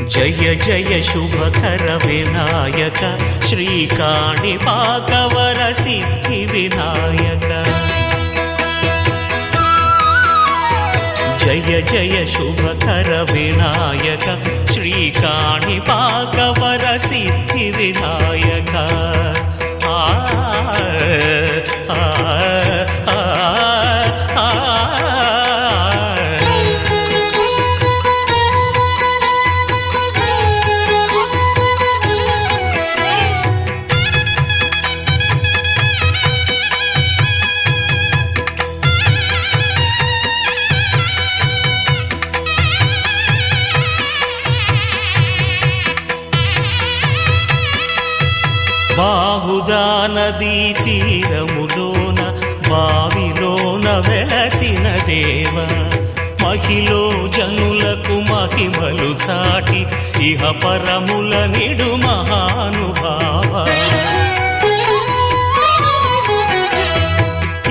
జయ జయ శుభకర వినాయక శ్రీకాణిపాకవర సిద్ధి వినాయక జయ జయ శుభకర వినాయక శ్రీకాణిపాకవర సిద్ధి వినాయక బాహుదా నదీ తీరములోన బావిలోన వెలసిన దేవ మహిలో జనులకు మహిమలు చాటి ఇహ పరముల నిడు మహానుభావ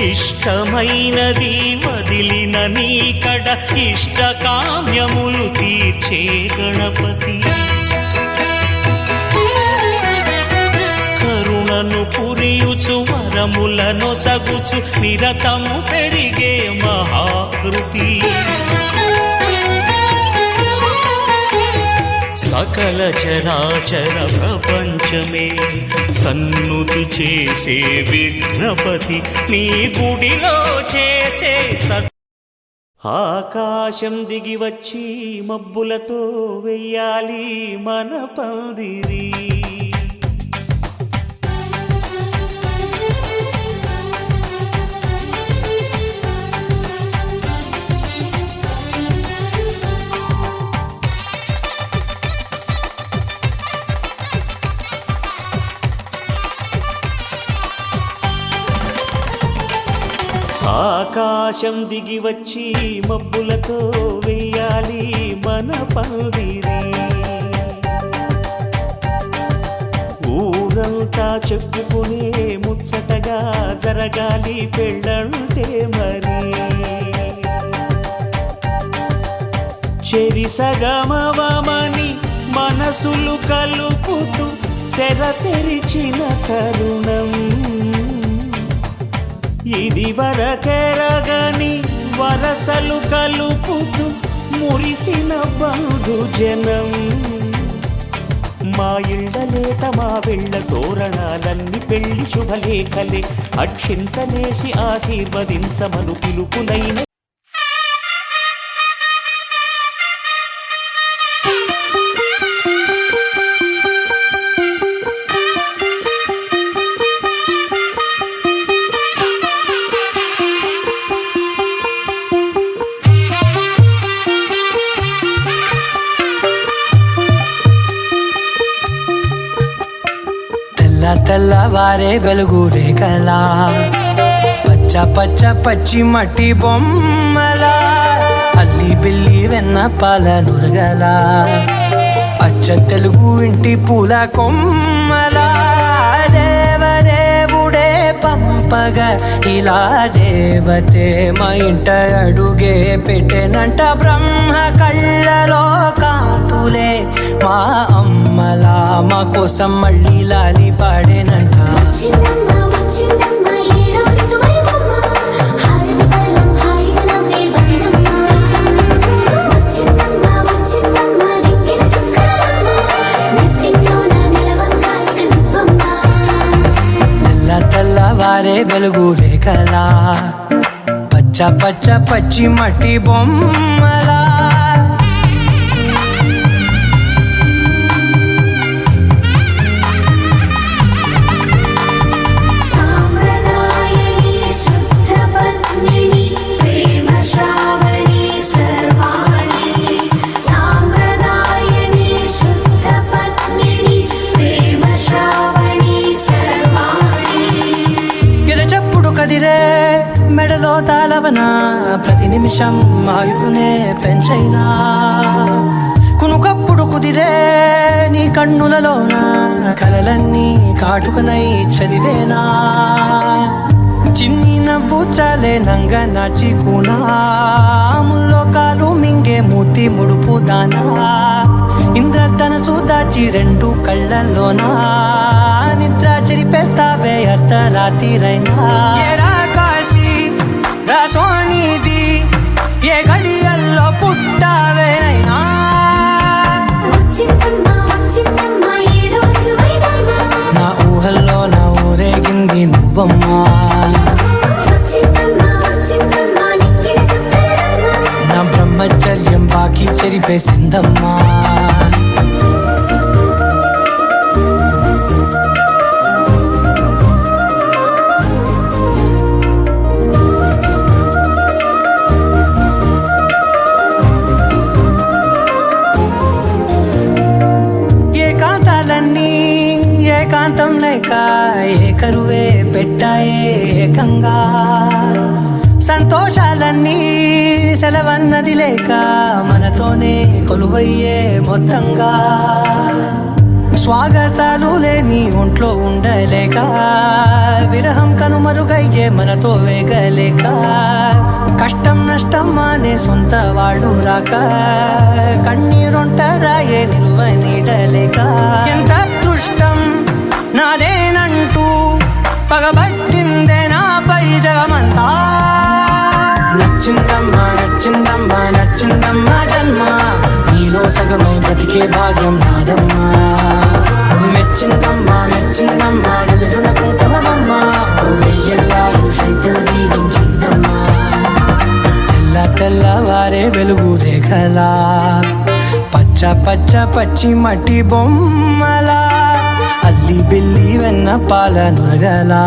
ఇష్టమైనది వదిలిన నీకడ ఇష్ట కామ్యములు తీర్చే గణపతి కరుణను పురియుచు వరములను సగుచు నిరతము పెరిగే మహాకృతి సకల చరాచర ప్రపంచమే సన్నుతి చేసే విఘ్నపతి నీ గుడిలో చేసే ఆకాశం దిగి వచ్చి మబ్బులతో వెయ్యాలి మన పందిరి ఆకాశం దిగి వచ్చి మబ్బులతో వెయ్యాలి మన పందిరి ఊరంతా చెప్పుకునే ముచ్చటగా జరగాలి పెళ్ళంటే మరి చెరిసగమవమని మనసులు కలుపుతూ తెర తెరిచిన తరుణం ఇది వరకెరగని వరసలు కలుపుతూ మురిసిన బంధుజనం మా ఇళ్ళలేత మా వెళ్ళ తోరణాలన్నీ పెళ్లి శుభలేఖలే అక్షింతలేసి ఆశీర్వదించమను పిలుపులైన తెల్లవారే వెలుగు రేఖలా పచ్చ పచ్చ పచ్చి మట్టి బొమ్మలా అల్లి బిల్లి వెన్న పాల నురగలా అచ్చ తెలుగు ఇంటి పూల కొమ్మలా దేవదేవుడే పంపగా ఇలా దేవతే మా ఇంట అడుగే పెట్టెనంట బ్రహ్మ కళ్ళలో కాంతులే మా అమ్మలా మా కోసం మళ్ళీ లాలి పాడేనంట తెల్లవారే వెలుగు రేఖలా పచ్చ పచ్చ పచ్చి మట్టి బొమ్మలా మెడలో తాళవన ప్రతి నిమిషం ఆయువునే పెంచైనా కునుకప్పుడు కుదిరే నీ కన్నులలోన కలలన్నీ కాటుకనై చదివేనా చిన్ని నవ్వు చాలే నంగ నాచి కూనా ముల్లో కాలు మింగే మూతి ముడుపు దానా ఇంద్రధనసు దాచి రెండు కళ్ళల్లోనా నిద్ర చెరిపేస్తావే అర్ధరాత్రిరైనా ఏరా కాశీ రా సోనిది ఏ గడియల్లో పుట్టావేనైనా నా ఊహల్లో నా ఊరేగింది నువ్వమ్మా నా బ్రహ్మచర్యం బాకీ చెరిపేసిందమ్మా ఏకాంతాలన్నీ ఏకాంతం లేక ఏకరువే పెట్టాయే ఏకంగా సంతోషాలన్నీ సెలవన్నది లేక మనతోనే కొలువయ్యే మొత్తంగా స్వాగతాలు లేని ఒంట్లో ఉండలేక విరహం కనుమరుగయ్యే మనతో వేగలేక కష్టం నష్టం అనే సొంత వాళ్ళు రాక కన్నీరొంటరాయే నిలువ నీడలేక ఎంత అదృష్టం నాదేనంటూ పగబట్టిందే నాపై జగమంతా నచ్చిందమ్మా నచ్చిందమ్మా నచ్చిందమ్మా జన్మ నీలో సగమై బ్రతికే భాగ్యం నాదమ్మా మెచ్చిందమ్మా మెచ్చిందమ్మా నిలుచున కుంకుమమ్మా వెయ్యల్లాలు శంటు దీవించిందమ్మా తెల్ల తెల్లవారే వెలుగు రేఖలా పచ్చ పచ్చ పచ్చి మట్టి బొమ్మలా అల్లి బిల్లి వెన్న పాల నురగలా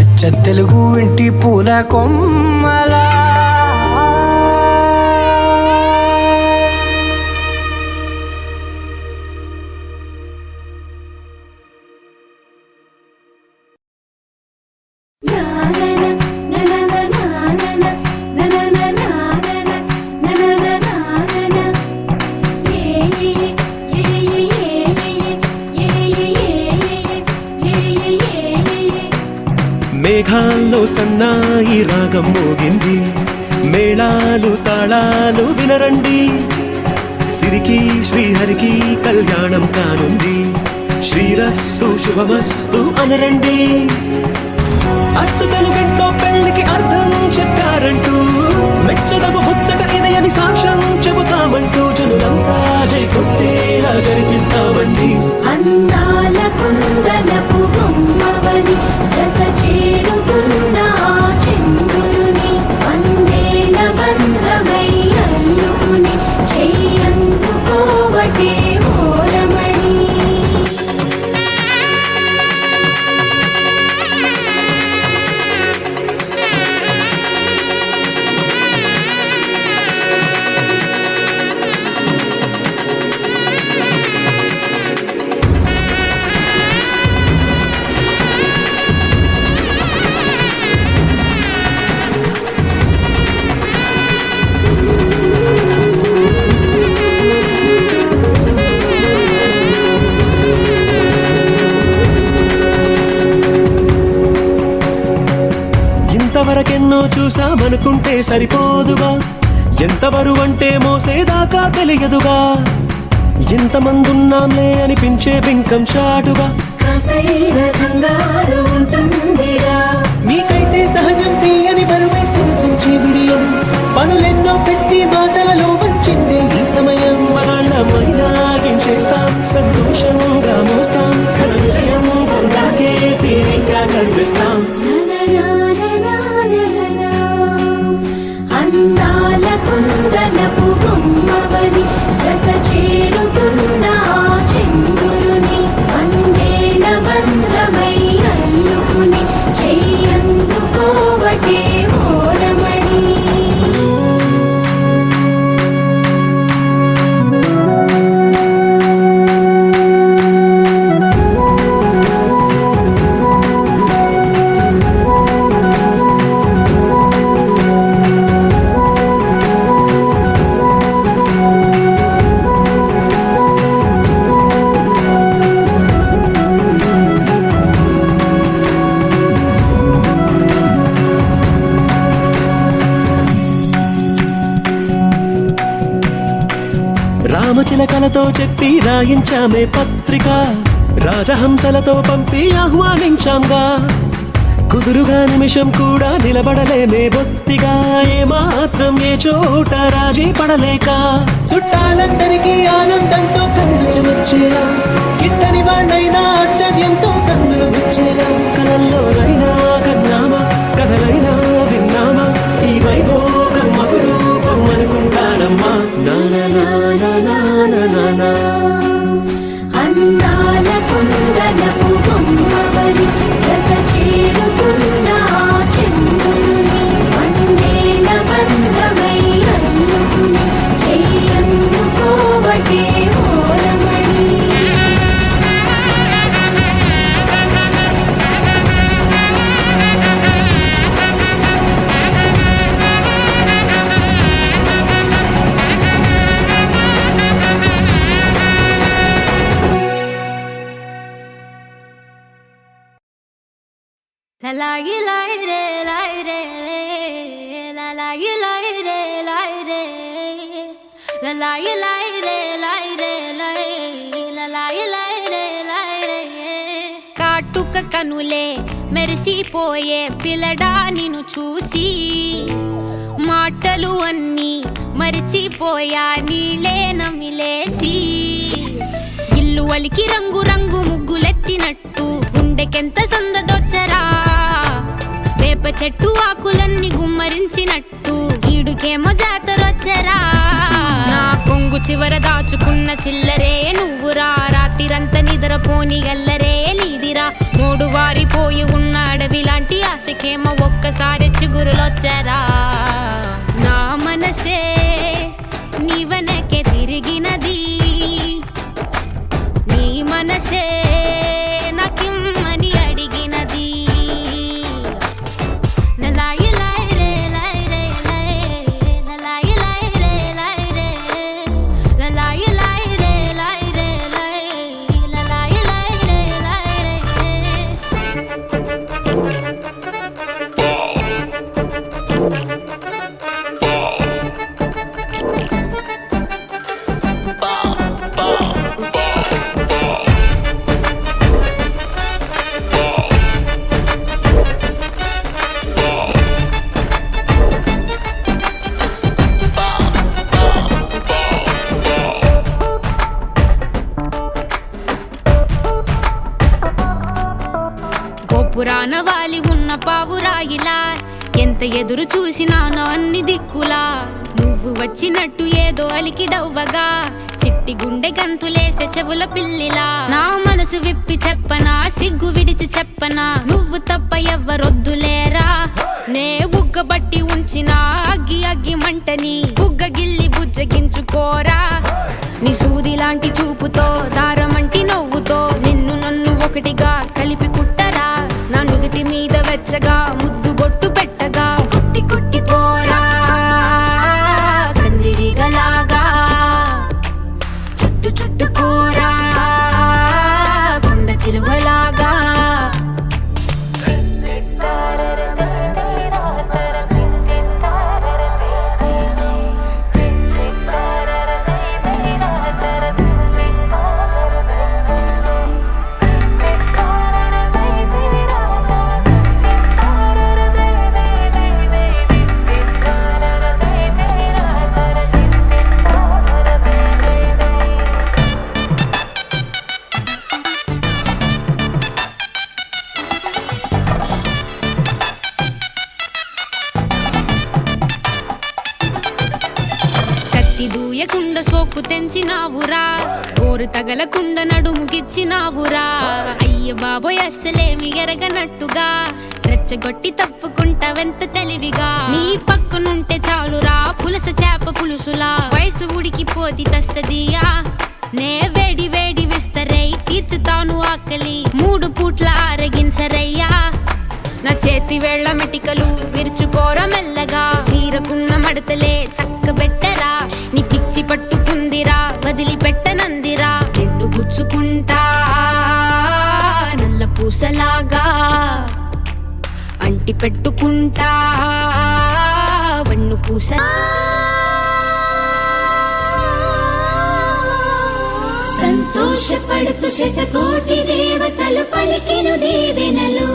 అచ్చ తెలుగు ఇంటి పూల కొమ్మలా మేఘాల్లో సన్నాయి రాగం మోగింది మేళాలు తాళాలు వినరండి సిరికి శ్రీహరికి కళ్యాణం కానుంది శ్రీరస్తు శుభమస్తు అనరండి అచ్చతలు గంటో పెళ్లికి అర్థం చెప్పారంటూ మెచ్చదగు ముచ్చట ఇదయని సాక్ష్యం చెబుతామంటూ జనులంతా జై కొట్టేలా జరిపిస్తామండి అందాల కుందనపు బొమ్మవని జత చేరుతున్న ఆ చంద్రుని వందేల బంధమై అల్లుకుని చెయ్యందుకోవటే ఓరమణి ఇంతవరకెన్నో చూసామనుకుంటే సరిపోదుగా ఎంత బరువంటే మోసేదాకా తెలియదుగా ఇంతమందున్నాంలే అనిపించే బింకం చాటుగా కాసైన కంగారు ఉంటుందిరా మీకైతే సహజం తీయని బరువే సిరసించే విడియం పనులెన్నో పెట్టి మాటలలో వచ్చిందే ఈ సమయం వాళ్ళమైనా గించేస్తాం సంతోషంగా మోస్తాం ఘన విజయం పొందాకే తీరిగ్గా కనిపిస్తాం అందాల కుందనపు బొమ్మవని జత చేరుతున్న ఆ చంద్రుని వందేల బంధమై అల్లుకుని చెయ్యందుకోవటే ఓరమణి రామచిలకలతో చెప్పి రాయించామే పత్రిక, రాజహంసలతో పంపి ఆహ్వానించాంగా. కుదురుగా నిమిషం కూడా నిలబడలేమే బొత్తిగా, ఏమాత్రం ఏ చోట రాజీ పడలేక. చుట్టాలందరికీ ఆనందంతో కళ్ళు చెమర్చేలా, గిట్టని వాణ్ణైనా ఆశ్చర్యంతో కన్నులు వచ్చేలా. కలల్లోనైనా కన్నామా, కథలైనా విన్నామా, ఈ వైభోగం అపురూపం అనుకుంటానమ్మా. నా అందాల కుందనపు బొమ్మవని జత చేరుతున్న ఆ చంద్రుని, వందేళ్ల బంధమై అల్లుకుని చెయ్యందుకోవటే ఓరమణి. La la re la re la la la re la re la la la re la re la la la re la re. కాటుక కనులే మెరిసిపోయే పిల్లడా నిన్ను చూసి, మాటలు అన్నీ మరిచిపోయా నీలే నమిలేసి. ఇల్లు వలికి రంగు రంగు ముగ్గులెత్తినట్టు గుండెకెంత సందడొచ్చరా, వేప చెట్టు ఆకులన్నీ గుమ్మరించినట్టు ఈడుకేమో జాతరొచ్చరా. నా కొంగు చివర దాచుకున్న చిల్లరే నువ్వురా, రాత్రిరంతా నిద్రపోని గల్లరే నీదిరా. మూడు వారిపోయి ఉన్న అడవి లాంటి ఆశకేమో ఒక్కసారి చిగురులొచ్చరా. నా మనసే నీ వెనకే తిరిగినది, నీ మనసే నాకిమ్మని అడిగినది. లలాయి లాయి రే లాయి రే లాయి, లలాయి లాయి రే లాయి రే, లలాయి లాయి రే లాయి రే లాయి, లలాయి లాయి రే లాయి రే. గోపురాన వాలి ఉన్న పావురాయిలా ఎంత ఎదురు చూసినానో అన్ని దిక్కులా. నువ్వు వచ్చినట్టు ఏదో అలికి డవ్వగా, చిట్టి గుండె గంతులేసే చెవుల పిల్లిలా. నా మనసు విప్పి చెప్పనా, సిగ్గు విడిచి చెప్పనా, నువ్వు తప్ప ఎవ్వరొద్దులేరా. నే ఉగ్గబట్టి ఉంచిన అగ్గి అగ్గి మంటని బుగ్గ గిల్లి బుజ్జగించుకోరా. నీ సూది లాంటి చూపుతో దారమంటి నవ్వుతో నిన్ను నన్ను ఒకటిగా కలిపి కుట్టరా. నా నుదుటి మీద వెచ్చగా ముద్దు బొట్టు పెట్టగా కుట్టి కుట్టి పోరా. కందిరిగలాగా చుట్టు చుట్టుకోరా, కొండ చిలువలాగా. దూయకుండ సోకు తెంచినావురా, గోరు తగలకుండ నడుముగిచ్చినావురా. అయ్య బాబోయ్ అస్సలేమి ఎరగనట్టుగా రెచ్చగొట్టి తప్పుకుంటావెంత తెలివిగా. నీ పక్కనుంటే చాలురా పులస చేప పులుసులా, వయసు ఉడికిపోతి తస్తదియా. నే వేడి వేడి విస్తరై తీర్చుతాను ఆకలి, 3 పూట్ల ఆరగించరయ్యా. నా చేతి వేళ్ల మెటికలు విరుచుకోర మెల్లగా, చీరకున్న మడతలే చక్కబెట్టరా. నీ పిచ్చి పట్టుకుందిరా వదిలిపెట్టనందిరా, నిన్ను గుచ్చుకుంటా నల్ల పూసలాగా. అంటి పెట్టుకుంటా వన్ను పూస. సంతోషపడుతూ శతకోటి దేవతలు పలికెను దీవెనలు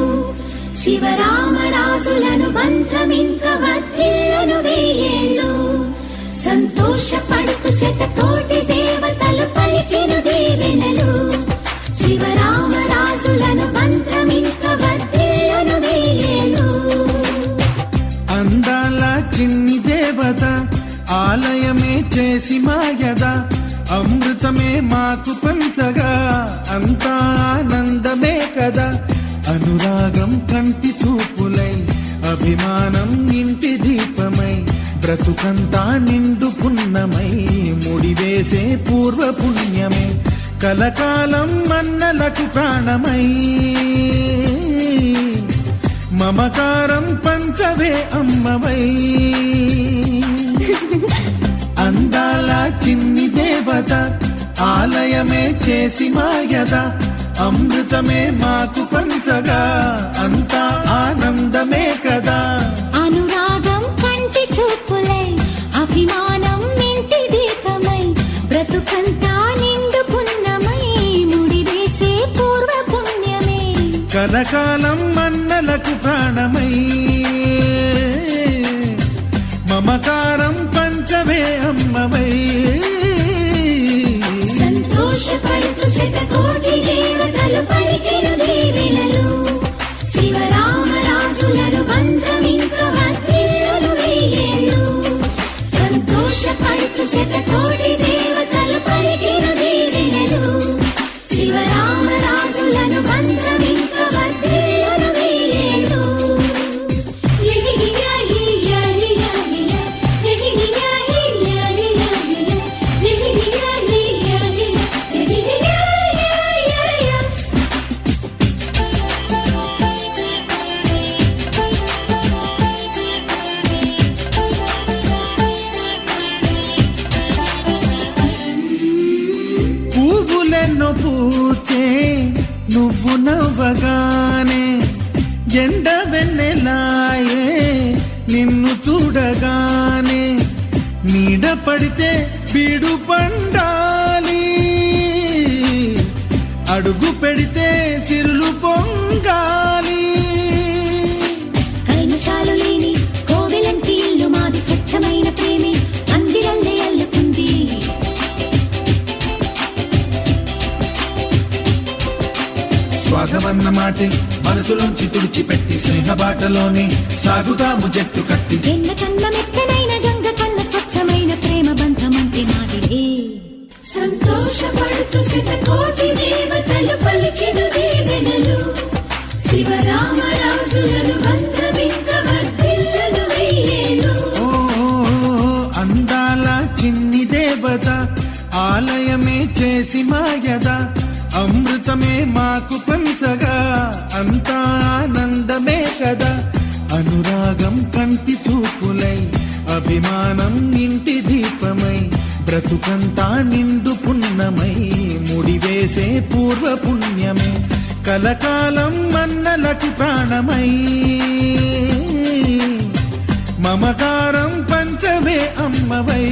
శివరామరాజులను బంధమింక వర్ధిల్లును వెయ్యేళ్ళు సంతోషపడుతూ శతకోటి దేవతలు పలికెను దీవెనలు శివరామరాజులను బంధమింక వర్ధిల్లును వెయ్యేళ్ళు అందాల చిన్ని దేవత ఆలయమే చేసి మాయద అమృతమే మాకు పంచగా అంతా ఆనందమే కదా అనురాగం కంటి చూపులై అభిమానం ఇంటి దీపమై బ్రతుకంతా నిండు పున్నమై ముడివేసే పూర్వ పుణ్యమే కలకాలం మన్నలకు ప్రాణమై మమకారం పంచవే అమ్మవై అందాల చిన్ని దేవత ఆలయమే చేసి మాయద అమృతమే మాకు పంచగా అంతా ఆనందమే కదా అనురాగం కంటి చూపులై అభిమానం ఇంటి దీపమై బ్రతుకంతా నిండు పున్నమై ముడివేసే పూర్వ పుణ్యమే కలకాలం మన్నలకు ప్రాణమై మమకారం పంచవే అమ్మవై సంతోషపడుతూ శతకోటి దేవతలు పలికెను దీవెనలు శివరామరాజులను బంధమింక వర్ధిల్లును వెయ్యేళ్ళు సంతోషపడుతూ శతకోటి దేవతలు పలికెను దీవెనలు శివరామరాజులను బంధమింక వర్ధిల్లును వెయ్యేళ్ళు పువ్వులెన్నో పూచే నువ్వు నవ్వగానే ఎండ వెన్నెలాయే నిన్ను చూడగానే నీడ పడితే బీడు పండాలి అడుగు పెడితే చిరులు పొంగాలి కైమశాలు లేని కోవెలంటి ఇల్లు మాది స్వచ్ఛమైన ప్రేమి అందిరల్లే అల్లుకుంది స్వాగమన్న మాటే మనసులోంచి తుడిచిపెట్టి స్నేహబాటలోనే సాగుదాము జట్టు కట్టి వెన్న కన్న మెత్తనైన గంగ కన్న స్వచ్ఛమైన ప్రేమ బంధమంటే మాదిలే సంతోషపడుతూ శతకోటి దేవతలు పలికెను దీవెనలు శివరామరాజులను బంధమింక వర్ధిల్లును వెయ్యేళ్ళు అందాల చిన్ని దేవత ఆలయమే చేసి మాయద అమృతమే మాకు పంచగా అంతా ఆనందమే కదా అనురాగం కంటి చూపులై అభిమానం ఇంటి దీపమై బ్రతుకంతా నిండు పున్నమై ముడివేసే పూర్వ పుణ్యమే కలకాలం మన్నలకు ప్రాణమై మమకారం పంచవే అమ్మవై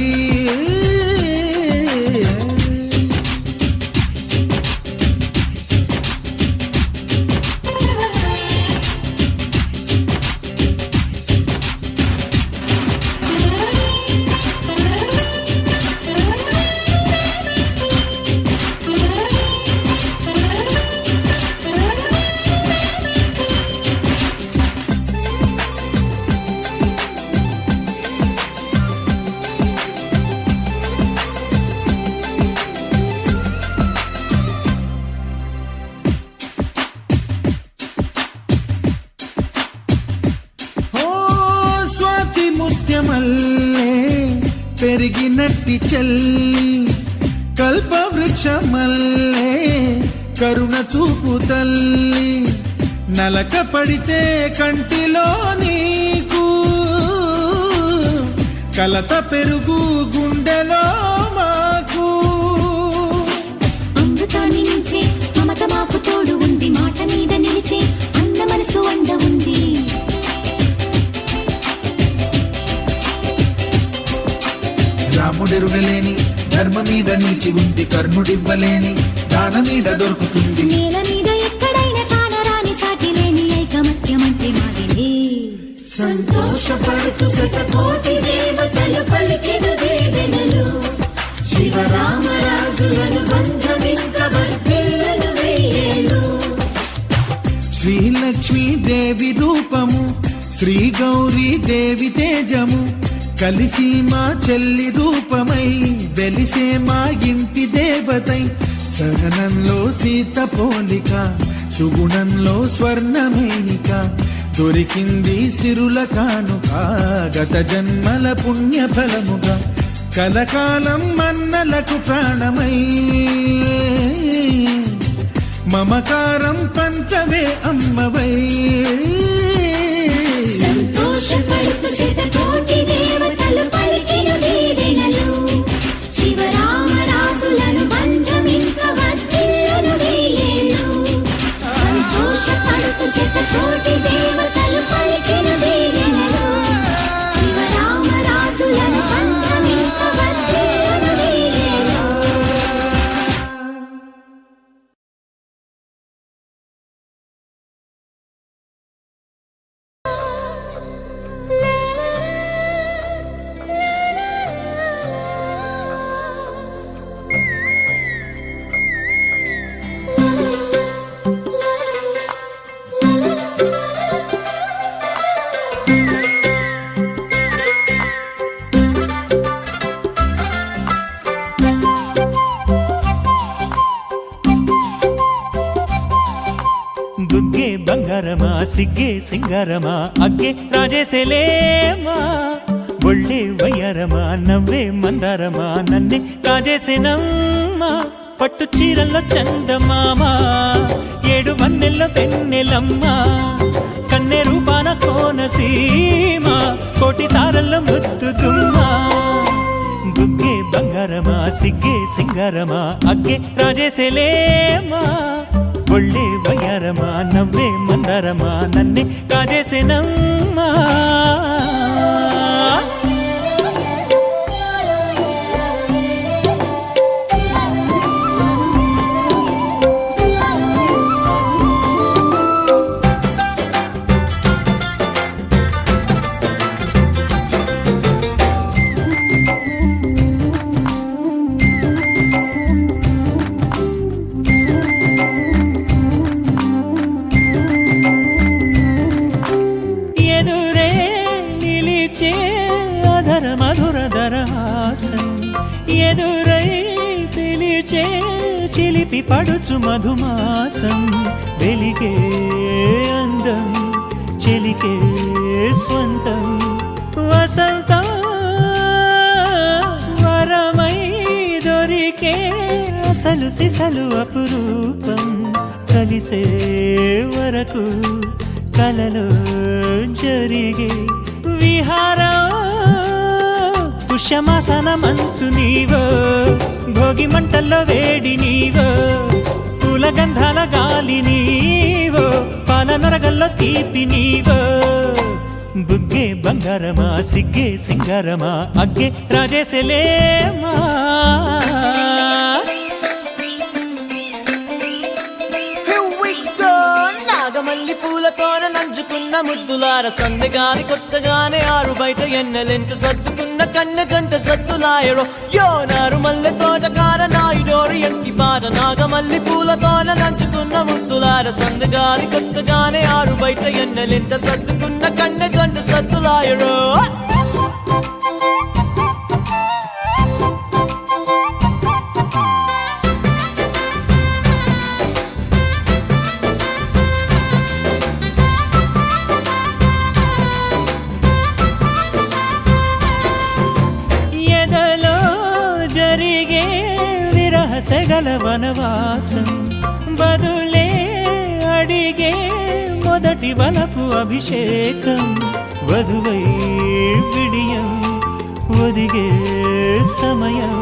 ముత్యమల్లే పెరిగినట్టి చెల్లి కల్పవృక్షమల్లే కరుణ చూపు తల్లి నలక పడితే కంటిలో నీకు కలత పెరుగు గుండెలో మాకు అమృతాన్ని నుంచే మమత మాకు తోడు ఉంది మాట మీద నిలిచే అన్న మనసు అండ ఉంది రాముడెరుగలేని ధర్మ మీద నిలిచి ఉంది కర్ణుడివ్వలేని దాన మీద దొరుకుతుంది. నేల మీద ఎక్కడైనా కానరాని సాటి లేని ఐకమత్యమంటే మాదిలే. సంతోషపడుతూ శతకోటి దేవతలు పలికిన దీవెనలు, శివరామరాజులను బంధమింక వర్ధిల్లును వెయ్యేళ్ళు. శ్రీలక్ష్మీ దేవి రూపము, శ్రీ గౌరీ దేవి తేజము, కలిసి మా చెల్లి రూపమై వెలిసే మా ఇంటి దేవతై. సహనంలో సీత పోలిక, సుగుణంలో స్వర్ణమేనిక, దొరికింది సిరుల కానుక గత జన్మల పుణ్య ఫలముగా. కలకాలం మన్నలకు ప్రాణమై మమకారం పంచవే అమ్మవై. సంతోషపడుతూ శతకోటి దేవతలు పలికిన దీవెనలు, శివరామరాజులను బంధమింక వర్ధిల్లును వెయ్యేళ్ళు. సంతోషపడుతూ శతకోటి దేవతలు పలికిన దీవెనలు, శివరామరాజులను బంధమింక వర్ధిల్లును వెయ్యేళ్ళు. బుగ్గే బంగారమా సిగ్గే సింగారమా అగ్గే రాజేసేలేమా, ఒళ్ళే వయ్యారమా నవ్వే మందారమా నన్నే కాజేసేనమ్మా. పట్టు చీరల్లో చందమామా, ఏడు వన్నెల్లో వెన్నెలమ్మా, కన్నె రూపాన కోనసీమ, కోటి తారల్లో ముద్దుగుమ్మా. బుగ్గే బంగారమా సిగ్గే సింగారమా అగ్గే రాజేసేలేమా, ఒళ్ళే వయ్యారమా నవ్వే మందారమా నన్నే కాజేసేనమ్మా. ఎదురై పిలిచే చిలిపి పడుచు మధుమాసం, వెలిగే అందం చెలికే స్వంతం, వసంతం వరమై దొరికే అసలు సిసలు అపురూపం, కలిసే వరకు కలలో జరిగే విహారం. పుష్యమాసన మనసు నీవో, భోగి మంటల్లో వేడి నీవో, పూల గంధాల గాలి నీవో, పాల నొరగల్లో తీపి నీవో. బుగ్గే బంగారమా సిగ్గే సింగారమా అగ్గే రాజేసేలేమా. నాగమల్లి పూలతోన నంచుకున్న ముద్దులార సందెగాని కొత్తగానే ఆరు బయట ఎన్నెలెంట సర్దుకున్న కన్నె జంట సద్దులాయడో యోనారు మల్లె తోటకార నాయుడోరు ఎంటి బాట. నాగమల్లి పూలతోన నంచుకున్న ముద్దులార సందెగాని కొత్తగానే ఆరు బయట ఎన్నెలెంట సర్దుకున్న కన్నె జంట సద్దులాయడో. సెగల వనవాసం బదులే అడిగే మొదటి వలపు అభిషేకం, వధువై విడియం ఒదిగే సమయం,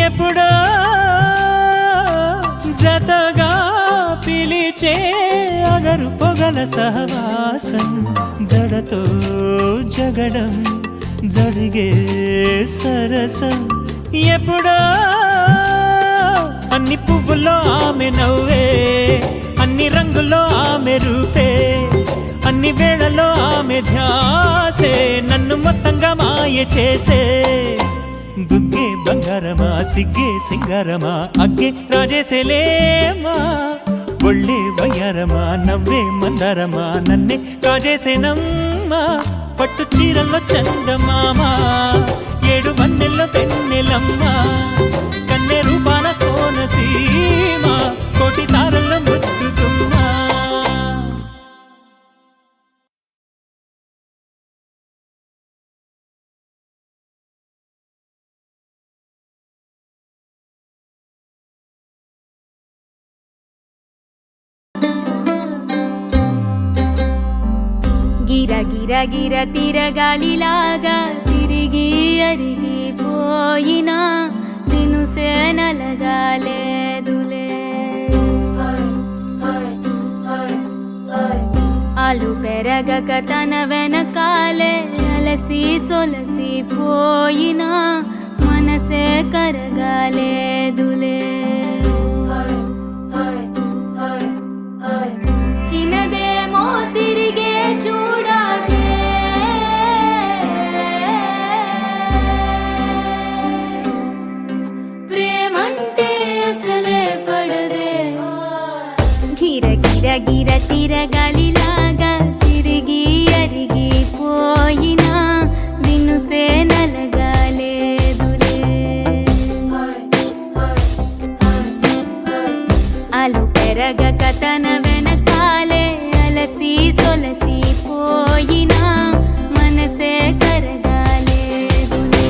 ఎప్పుడో జతగా పిలిచే అగరు పొగల సహవాసం, జడతో జగడం జరిగే సరసం, ఎప్పుడో అన్ని పువ్వుల్లో ఆమె నవ్వే, అన్ని రంగుల్లో ఆమె రూపే, అన్ని వేళలో ఆమె ధ్యాసే నన్ను మొత్తంగా మాయ చేసే. బుగ్గే బంగారమా సిగ్గే సింగారమా అగ్గే రాజేసేలేమా, ఒళ్ళే వయ్యారమా నవ్వే మందారమా నన్నే కాజేసేనమ్మా. పట్టు చీరల్లో చందమామా, ఏడు మన్నెల్లో పెన్నెలమ్మా, కన్నె రూపాన కోనసీమ, కోటి తారల్లో ముద్దుతుమ్మా. గిర గిర గిర తిరగాలిలాగా తిరిగి అరిగిపోయినా దినుసే నలగాలేదులే. అలు పెరగక తన వెనకాలే అలసి సొలసి పోయినా మనసే కరగాలేదులే. చిన్నదేమో తిరిగే చూడాలే, ప్రేమంటే అసలే పడదే. గిర గిర గిర తిరగాలిలాగా తిరిగి అరిగిపోయినా దినుసే నలగాలేదులే. అలు పెరగక తన వెనకాలే అలసి సొలసి పోయినా మనసే కరగాలేదులే.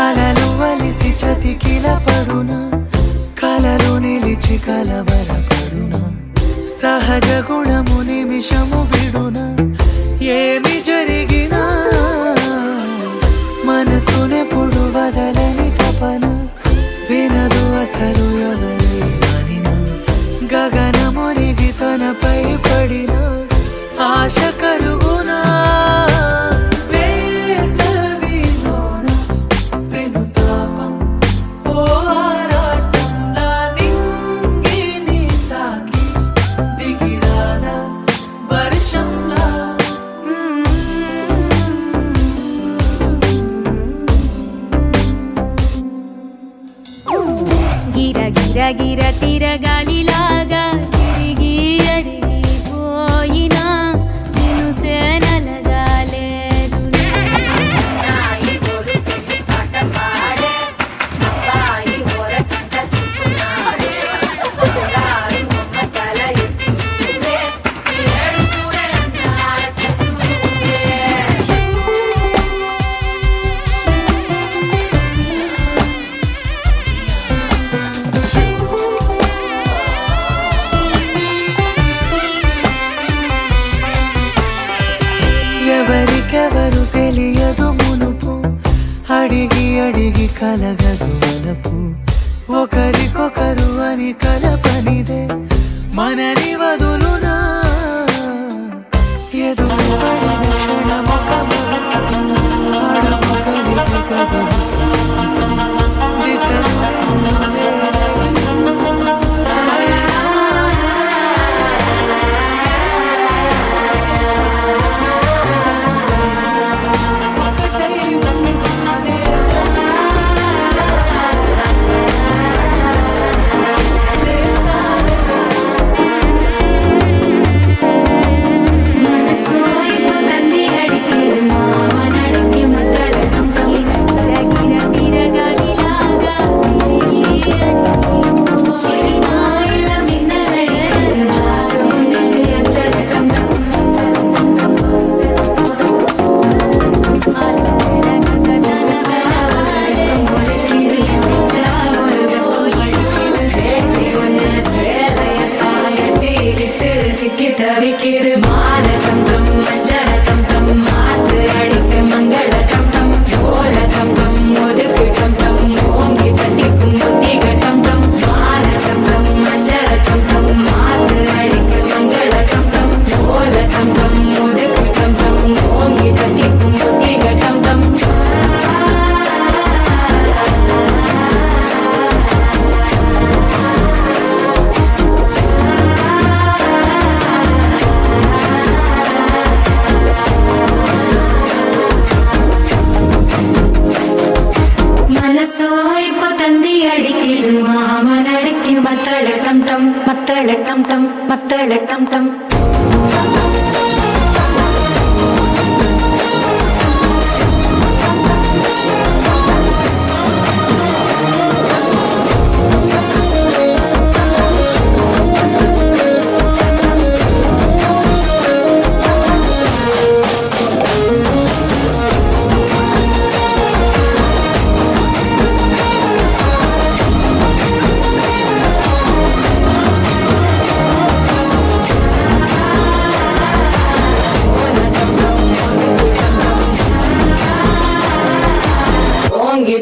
అలలు వలిసి చతికిల పడునా, కలలు నిలిచి కలవరపడునా, సహజ గుణము నిమిషము విడునా, ఏమి జరిగినా మనసునెప్పుడు వదలని తపన, వినదు అసలు ఎవరి అనినా, గగనమునిగి తనపై పడిన ఆశ కలుగునా. వేసవిలోన పెనుతాపం ఓ ఆరాటం నా నింగిని తాకి దిగిరాదా వర్షంలా. గిర గిర గిర తిరగాలిలాగా తిరిగి అరిగిపోయినా దినుసే నలగాలేదులే. ఎవరికెవరు తెలియదు మునుపు, అడిగి అడిగి కలగదు వలపు, ఒకరికొకరు అని కలపనిదే మనని వదులునా. ఎదురుపడిన క్షణమొక అడము కలిపి కదులు దిశను మనసు అయిపోతుంది అడిగేది మామనడికి మతలడం గిర గిర సోయిపోతంది అడిగిలు మామ నడికి మత్తళ టం టం మత్తళ టం టం మత్తళ టం టం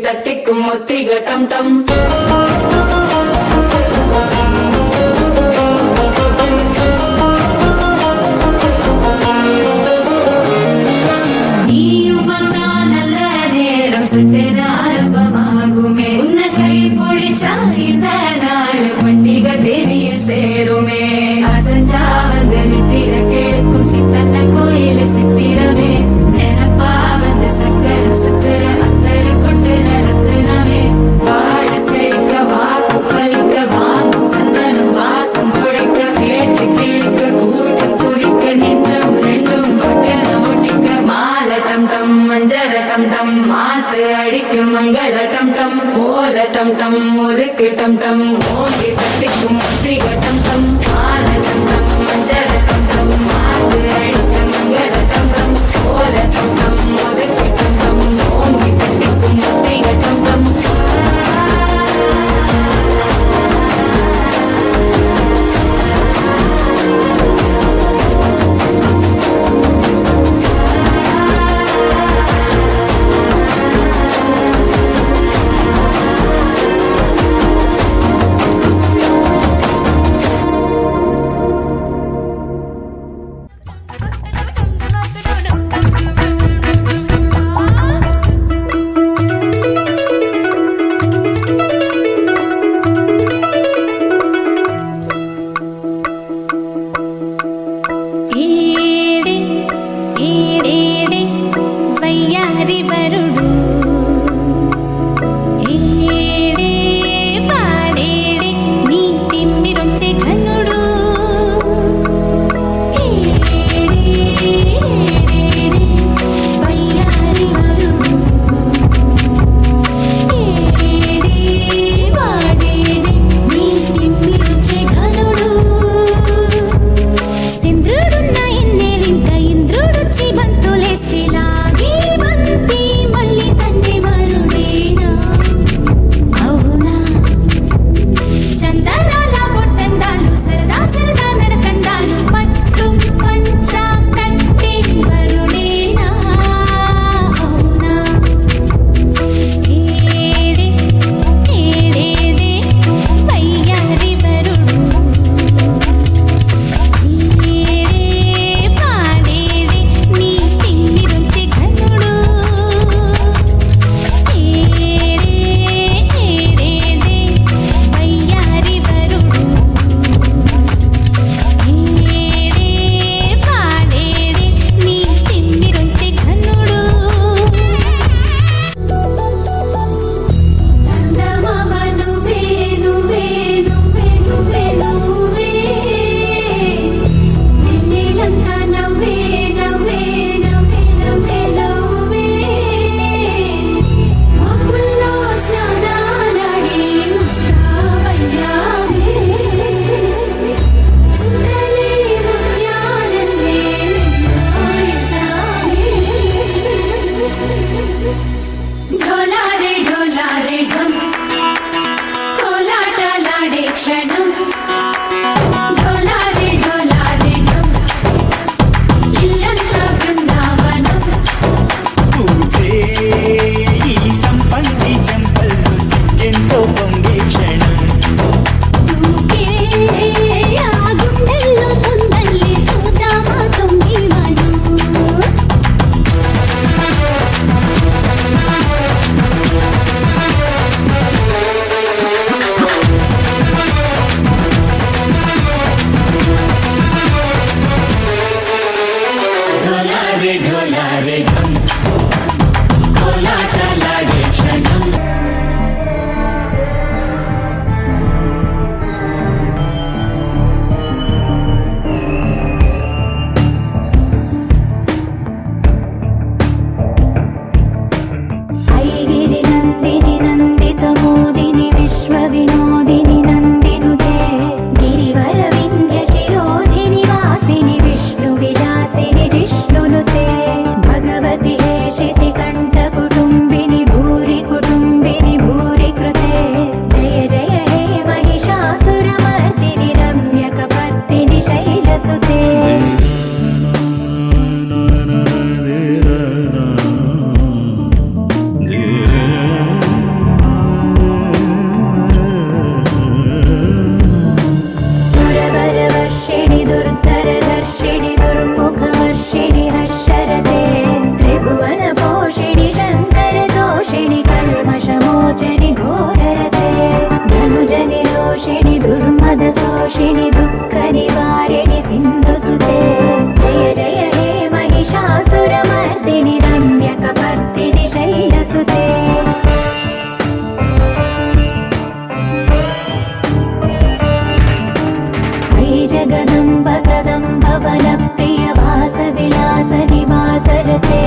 తట్టికు మొత్తిగా టం టం நல்ல நேரம் சுத்தர ஆரம்பமாகுமே உன்ன கை பிடிச்சா இந்த நாள் பண்டிகை தெரியல் சேருமே அசஞ்சா வந்து நித்திர கெடுக்கும் சித்தன்ன கோயில் சித்திரமே நினப்பா வந்து சக்கர சுத்தர அத்தரு கொண்டு நடத்துனவே வாழ செழிக்க வாக்கு பலிக்க வாங்கும் சந்தனம் வாசம் கொழிக்க கேட்டு கிழிக்க கூட்டம் குதிக்க நெஞ்சம் ரெண்டும் கொட்டு ஓட்டிக்க மால டம் டம் மஞ்சர டம் டம் மாத்து அடிக்கும் மங்கள டம் டம் ஓல டம் டம் முறுக்கு டம் டம் ஓங்கி தட்டிக்கும் முற்றிக டம் டம் மால டம் டம் மஞ்சர டம் டம் மாத்து அடிக்கும் மங்கள டம் டம் ஓல டம் டம் முறுக்கு டம் டம் ஓங்கி தட்டிக்கும் முற்றிக டம் டம் ఏడే ఏడేడే వయ్యారి వరుడు ఏడే పాడేడే నీ తిమ్మిరొచ్చే ఘనుడు ఏడే ఏడేడే వయ్యారి వరుడు ఏడే పాడేడే నీ తిమ్మిరొచ్చే ఘనుడు సింద్రుడున్న ఇన్నేలింక ఇంద్రుడొచ్చి బంతులేస్తే లాగే బంతి మళ్ళీ తండ్రి మరుడేనా అవునా చందనాల పొట్టందాలు సరదా సరదా నడకందాలు పట్టు పంచ కట్టే వరుడేనా అవునా ఏడే ఏడేడే వయ్యారి వరుడు ఏడే పాడేడే నీ తిమ్మిరొచ్చే ఘనుడు ఏడే ఏడేడే వయ్యారి వరుడు ఏడే పాడేడే నీ తిమ్మిరొచ్చే ఘనుడు చందమామ నువ్వే నువ్వే నువ్వే నువ్వే నువ్వే నిన్నేలంతా నవ్వే నవ్వే నవ్వే నవ్వే నవ్వే మబ్బుల్లో స్నానాలాడి ముస్తాబయ్యావే చుక్కలే ముత్యాలల్లే నిన్నాయేసావే ఢోలారే ఢోలారే ఢమ్ కోలాటలాడే క్షణం ఢోలారే ఢోలారే ఢమ్ ఇల్లంతా బృందావనం పూసే ఈ సంపంగి చెంపల్లో సిగ్గెంతో పొంగే క్షణం దూకే ఆ గుండెల్లో తొందల్లి చూద్దామా తొంగి మనం ఢోలారే ఢోలారే ఢమ్ కోలాటలాడే క్షణం नाशिनि दुःख निवारिणि सिन्धुसुते जय जय हे महिषासुरमर्दिनि रम्यकपर्दिनि शैलसुते जगदम्ब कदम्ब वनप्रिय वासविलास निवासरते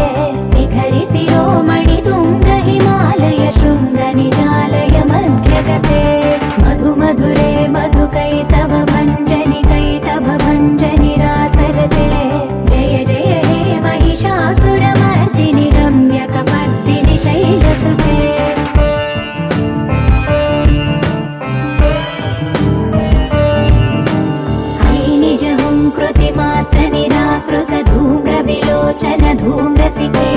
शिखरि शिरोमणि तुङ्ग हिमालय शृङ्ग निजालय मध्यगते मधु मधुरे मधुकैतव भञ्जनि कैटभ भञ्जनि रासरते जय जय हे महिषासुरमर्दिनि रम्यकपर्दिनि शैलसुते कृतिमात्र निराकृत धूम्र विलोचन धूम्रसिके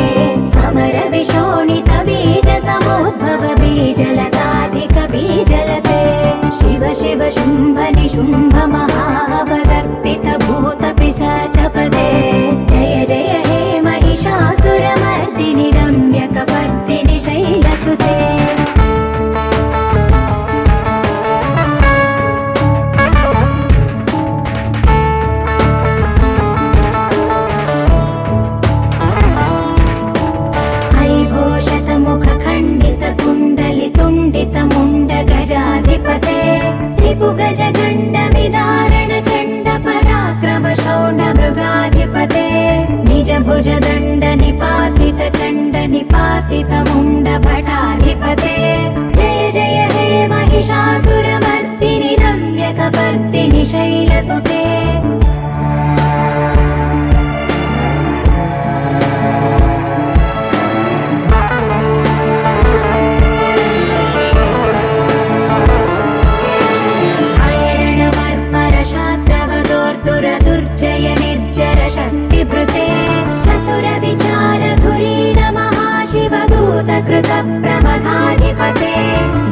समर विशोणित बीज समुद्भव बीजलताधिक बीजलते शिव शिव शुम्भ निशुम्भ महावदर्पित भूत पिशाचपदे जय जय हे महिषासुरमर्दिनि रम्यकपर्दिनि शैलसुते मुण्ड गजाधिपते रिपु गज गण्ड विदारण चण्ड पराक्रम शौण्ड मृगाधिपते निज भुज दण्ड निपातित चण्ड निपातित मुण्ड भटाधिपते जय जय हे महिषासुरमर्दिनि रम्यकपर्दिनि शैलसुते दुर्जय निर्जर शक्तिभृते चतुर विचार धुरीण महाशिवदूत कृत प्रमथाधिपते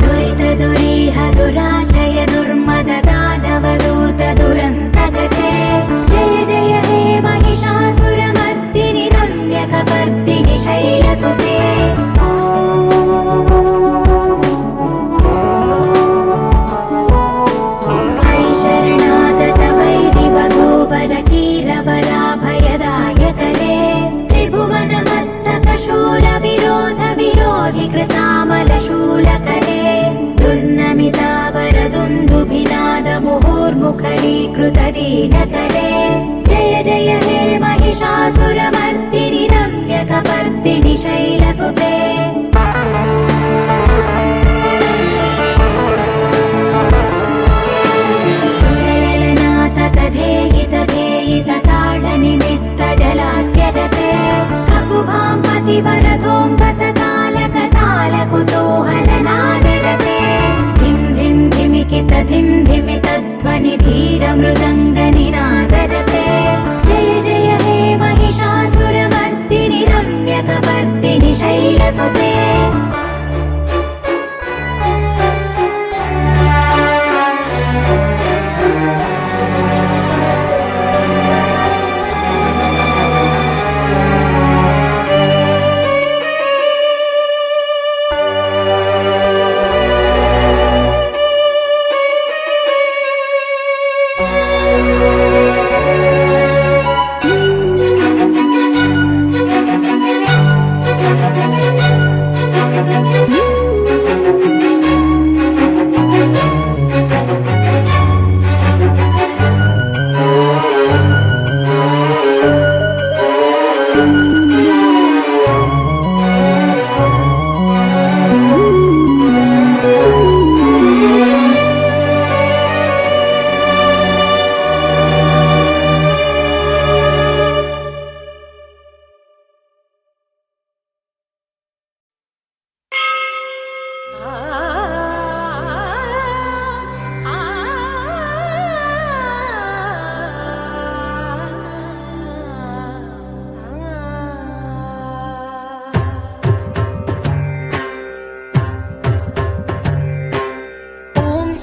दुरित दुरीह दुराशय दुर्मद दानवदूत दुरन्तगते जय जय हे महिषासुरमर्दिनि रम्यकपर्दिनि शैलसुते कीरवराभयदायकरे त्रिभुवनमस्तकशूल विरोध विरोधि कृतामलशूलकरे दुर्नमितावरदुन्दुभिनाद मुहुर्मुखरीकृत दीनकरे जय जय हे महिषासुरमर्दिनि रम्यकपर्दिनि शैलसुते धेयित धेयित ताडनिमित्त जलास्यरते ककुभां पतिवरधोङ्गत तालक तालकुतूहलनादरते धिं धिं धिमिकित धिं धिमित ध्वनि धीर मृदङ्ग निनादरते जय जय हे महिषासुरमर्दिनि रम्यकपर्दिनि शैलसुते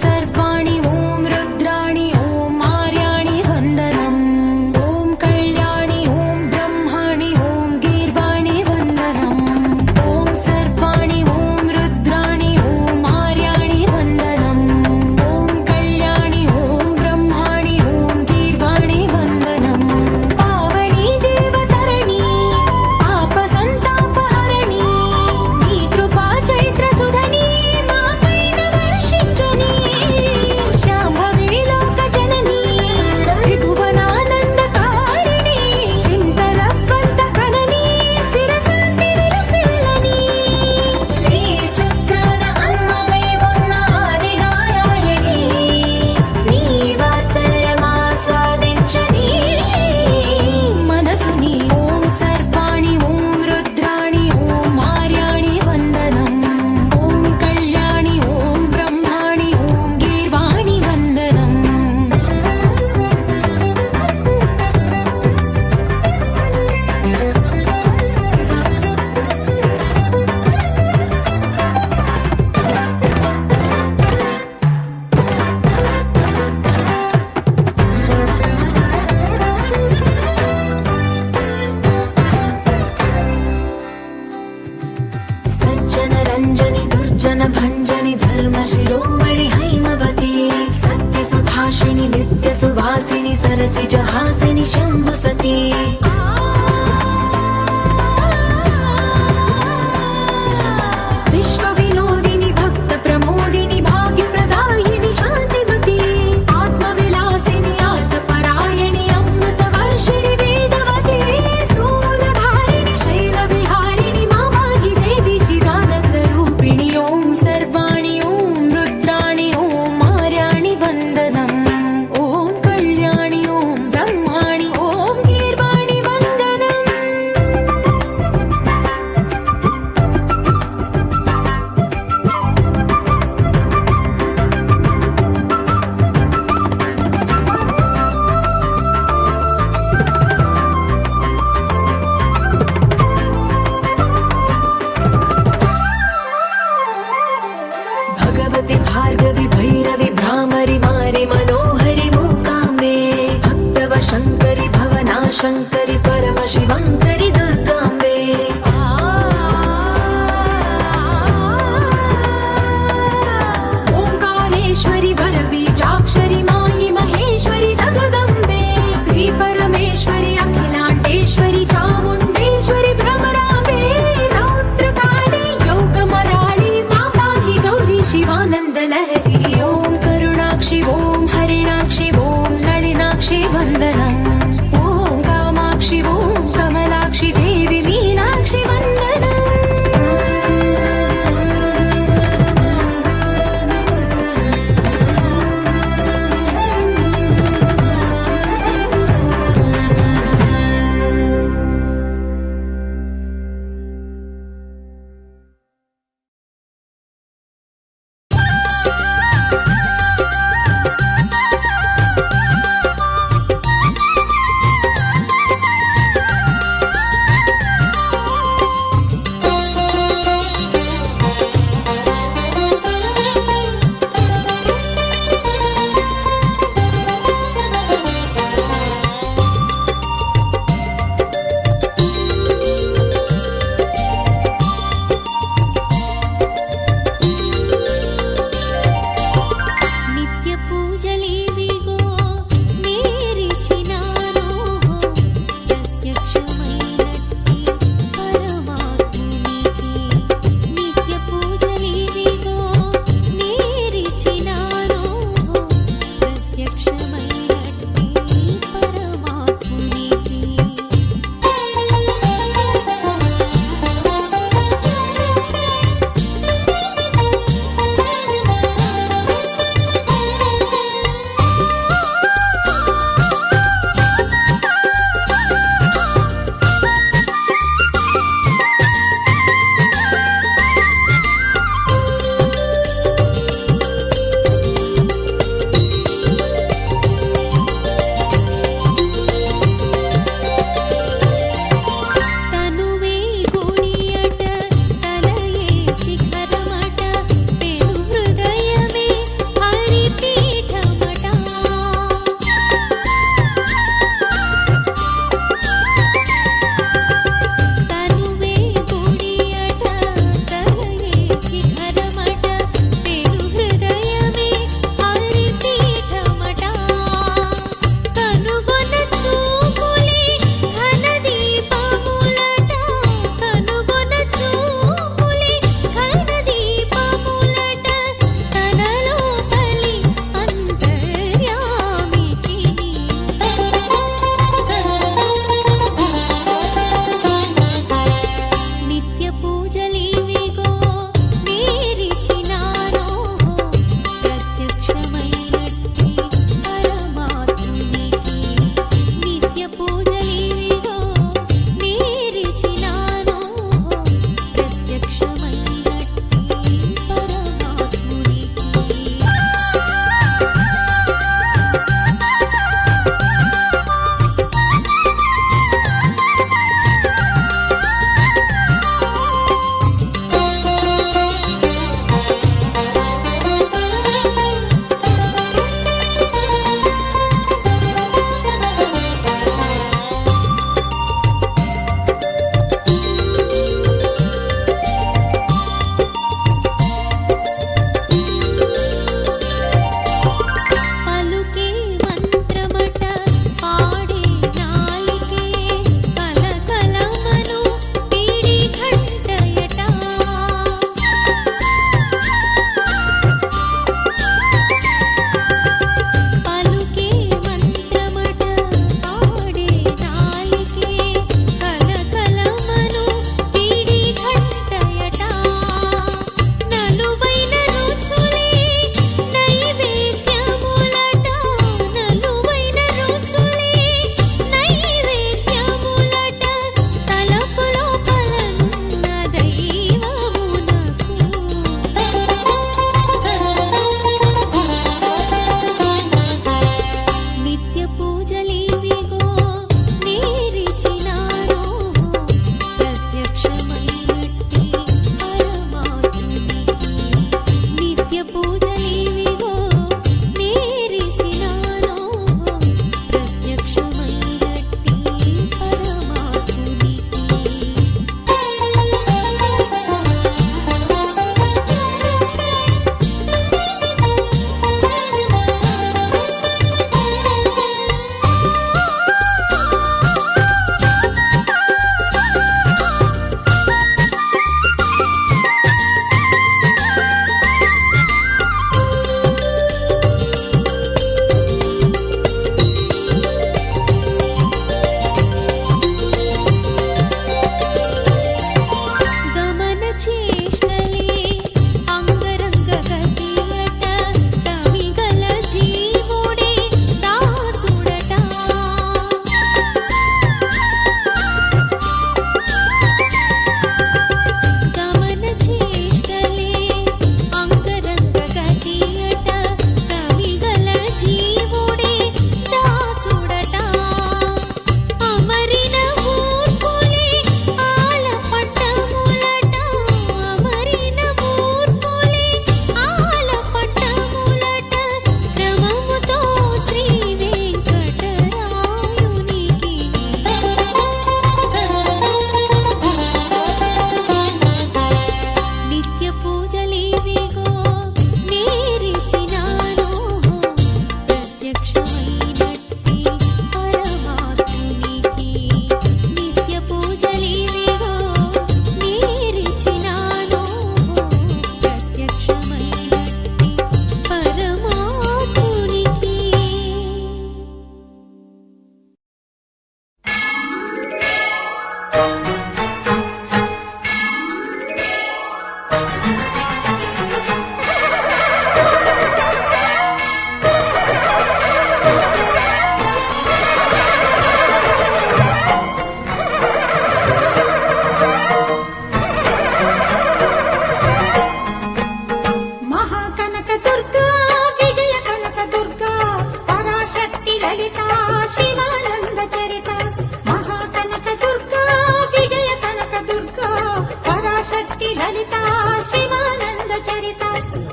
सर्वाणि ओम रुद्राणि ओम విలాసిని సరసిజ హాసిని శంభు సతీ విశ్వ వినోదిని భక్త ప్రమోదిని భాగ్య ప్రదాయిని శాంతిమతి ఆత్మ విలాసిని ఆర్త పరాయణి అమృత వర్షిణి వేదవతి స్థూలధారిణి శైల విహారిణి మామాగి దేవి చిదానంద రూపిణి ఓం సర్వాణి ఓం రుద్రాణి ఓం మార్యాణి వందనం ఓం కళ్యాణి ఓం బ్రహ్మాణి ఓం గీర్వాణి వందనం भगवति भार्गवि भैरवि भ्रामरि मारि मनोहरि मूकाम्बे भक्तव शङ्करि भवना शङ्करि परम शिवङ्करि दुर्गाम्बे ओङ्कारेश्वरि वरबीजाक्षरि मायि महेश्वरि जगदम्बे श्री परमेश्वरि अखिलाण्डेश्वरि चामुण्डेश्वरि भ्रमराम्बे रौद्रकाली योगमराळि माताहि गौरी शिवानन्द लहरी ॐ करुणाक्षि ॐ हरिणाक्षि ॐ नलिनाक्षि वन्दनम् ॐ कामाक्षि ॐ कमलाक्षि देवि मीनाक्षि वन्दनम् చరిత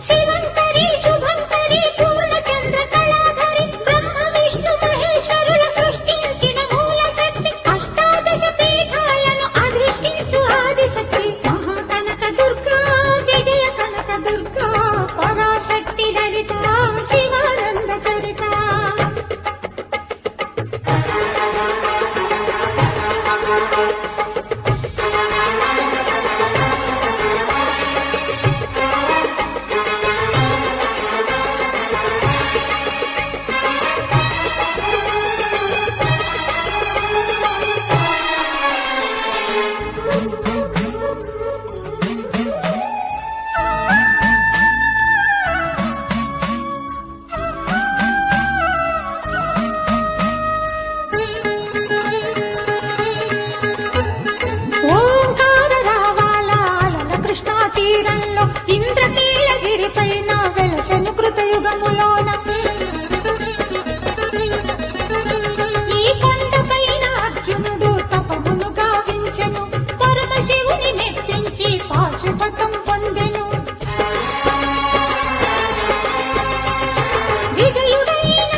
శివంకరి శుభంకరి పూర్ణచంద్ర కళాధరి బ్రహ్మ విష్ణు మహేశ్వరుల సృష్టించిన మూల శక్తి అష్టాదశ పీఠాలను అధిష్ఠించు ఆదిశక్తి మహాకనక దుర్గా విజయ కనక దుర్గా పరాశక్తి లలిత శివానంద చరిత ఓంకార రావాల అలల కృష్ణా తీరంలో ఇంద్రకీలగిరి పైన వెలసెను కృతయుగములోన ఈ కొండపైన అర్జునుడు తపమును గావించెను పరమశివుని మెప్పించి పాశుపతం పొందెను విజయుడైన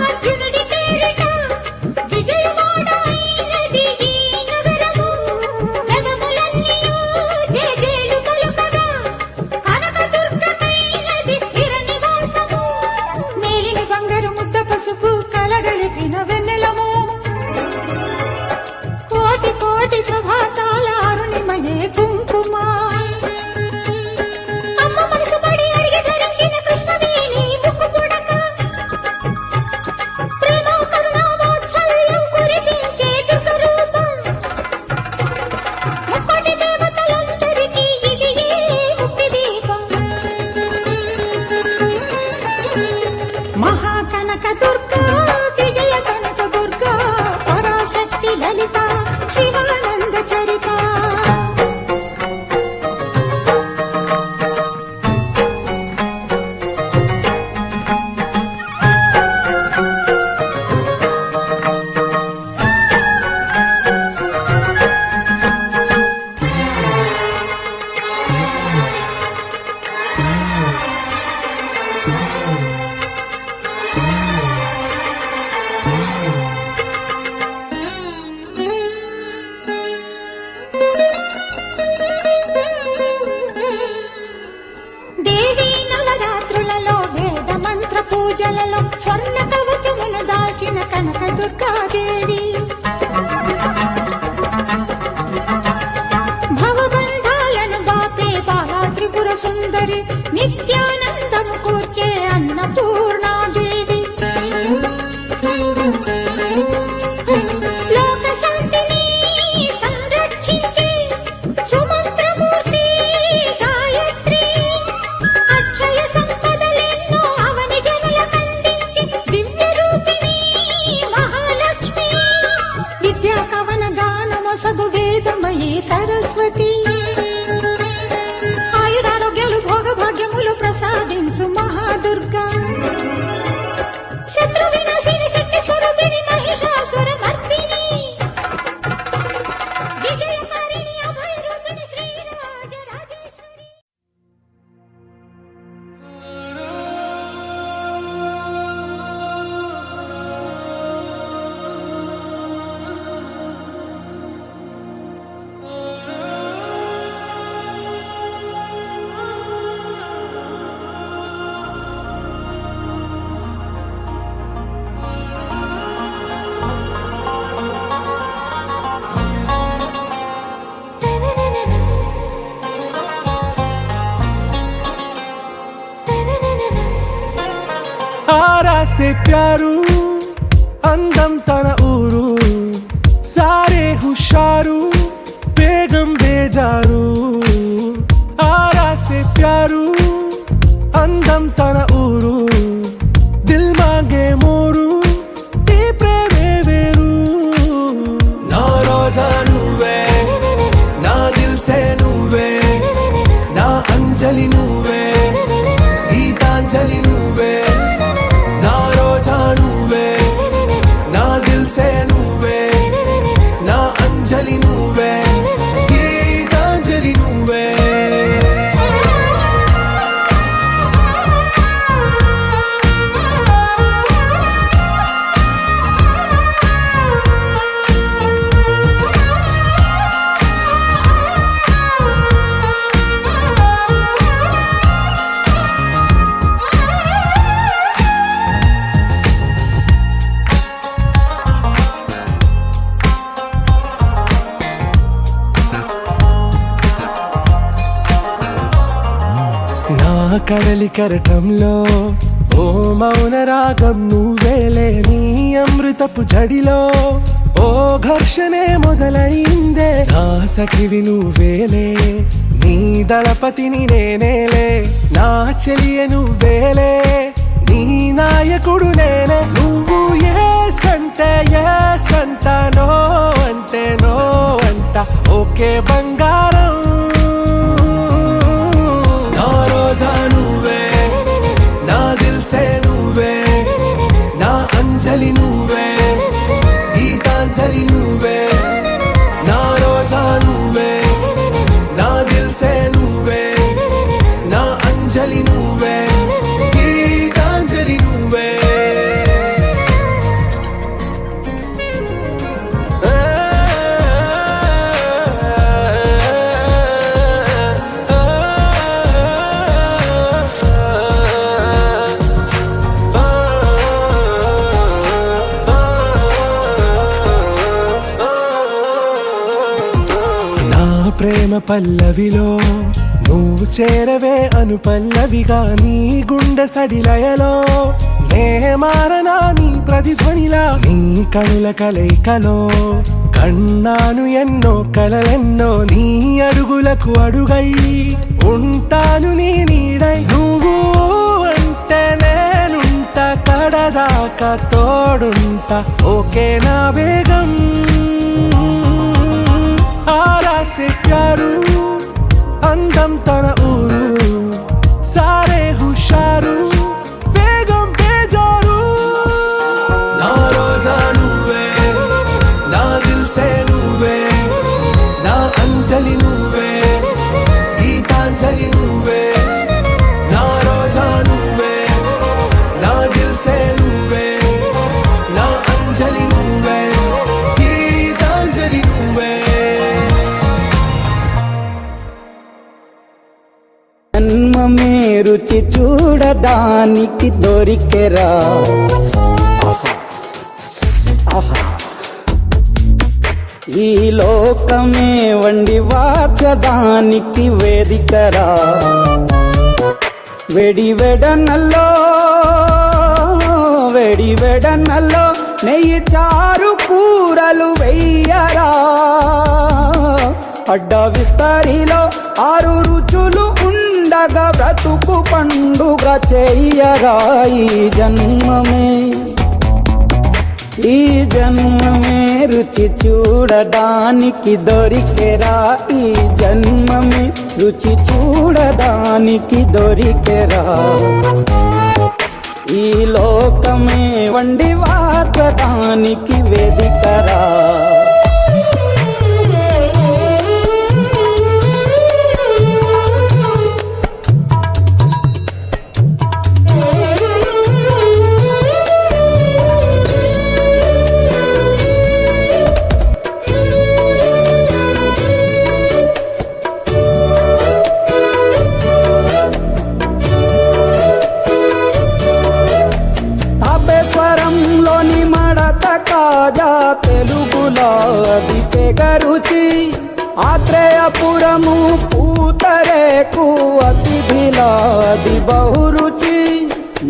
అర్జునుడి పేరిట విజయవాడ అయినది ఈ నగరము జగములన్నీయు జేజేలు పలుకగా కనకదుర్గమైనది స్థిర నివాసము మేలిని బంగారు ముద్ద పసుపు కలగలిపిన వెన్నెల మోము కోటి కోటి ప్రభాతాల అరుణిమయే కుంకుమ అమ్మ మనసు పడి అడిగి ధరించిన కృష్ణవేణి ముక్కు పుడక ప్రేమ కరుణ వాత్సల్యం కురిపించే దుర్గ రూపం ముక్కోటి దేవతలందరికీ ఇది ముక్తి దీపం మహాకనక దుర్గా విజయ కనక దుర్గా పరాశక్తి లలిత శివానంద చరిత దేవీ నవరాత్రులలో వేద మంత్ర పూజలలో స్వర్ణ కవచమును దాల్చిన కనక దుర్గాదేవి భవబంధాలను బాపే బాలా త్రిపుర సుందరి నిత్యానందము కూర్చే అన్నపూర్ణాదేవి లోక శాంతిని సంరక్షించే సుమంత్రమూర్తి గాయత్రి అక్షయ సంపదలెన్నో అవని జనులకందించి దివ్య రూపిణి మహాలక్ష్మి విద్యా కవన గానమొసగు వేదమయీ సరస్వతి ఆయురారోగ్యాలు భోగభాగ్యములు ప్రసాదించు మహాదుర్గా శత్రు వినాశిని శక్తి స్వరూపిణి మహిషాసుర మర్దిని విజయకారిణి అభయ రూపిణి శ్రీరాజ రాజేశ్వరి ఆరాసే ప్యారు అందం తన ఊరు సారే హుషారు బేగం బేజారు ఆరాసే ప్యారు అందం తన ఊరు దిల్ మాంగే మోరు ఈ ప్రేమే వేరు నా రోజా నువ్వే నా దిల్ సే నువ్వే నా అంజలి నువ్వే గీతాంజలి నువ్వే నా రోజా నువ్వే నా దిల్ సే నువ్వే నా అంజలి నువ్వే గీతాంజలి నువ్వే కడలి కెరటంలో ఓ మౌన రాగం నువ్వేలే, నీ అమృతపు జడిలో ఓ ఘర్షణే మొదలైందే, నా సఖివి నువ్వేలే, నీ దళపతిని నేనేలే, నా చెలియ నువ్వేలే, నీ నాయకుడు నేనే, నువ్వు ఏ సంట నో అంటే నో అంట, ఓకే బంగారం, నా రోజా నువ్వే, నా దిల్సే నువ్వే, నా అంజలి నువ్వే, గీతాంజలి నువ్వే, నా రోజా నువ్వే, నా దిల్సే నువ్వే, నా అంజలి నువ్వే, గీతాంజలి నువ్వే. ప్రేమ పల్లవిలో నువ్వు చేరవే అను పల్లవిగా, నీ గుండె సడిలయలో నే మారనా నీ ప్రతిధ్వనిలా, నీ కనుల కలయికలో కన్నాను ఎన్నో కలలెన్నో, నీ అడుగులకు అడుగై ఉంటాను నీ నీడై, నువ్వు అంటే నేనుంట కడదాకా తోడుంటా, ఓకే నా వేగం, आरा से प्यारू అందం తన ఊరు, సారే హుషారు వేగం బేజారు, నా రోజా నువ్వే, నా దిల్సే నువ్వే, నా అంజలి నువ్వే, గీతాంజలి నువ్వే, నా రోజా నువ్వే, నా దిల్సే నువ్వే, నా అంజలి నువ్వే, గీతాంజలి నువ్వే. జన్మమే రుచి చూడడానికి దొరికెరా, ఈ లోకమే వండి వార్చడానికి వేదికరా, వెడి వెడనల్లో నెయ్యి చారు కూరలు వెయ్యరా, అడ్డ విస్తరిలో 6 రుచులు ఉండగా బ్రతుకు పండుగ చెయ్యరా, ఈ జన్మమే రుచి చూడడానికి దొరికెరా, ఈ జన్మమే రుచి చూడడానికి దొరికెరా, ఈ లోకమే వండి వార్చడానికి వేదికరా. తాపేశ్వరంలోని మడత కాజా తెలుగులో అది తెగరుచి, ఆత్రేయపురము పూతరేకు అతిథిలా అది బహురుచి,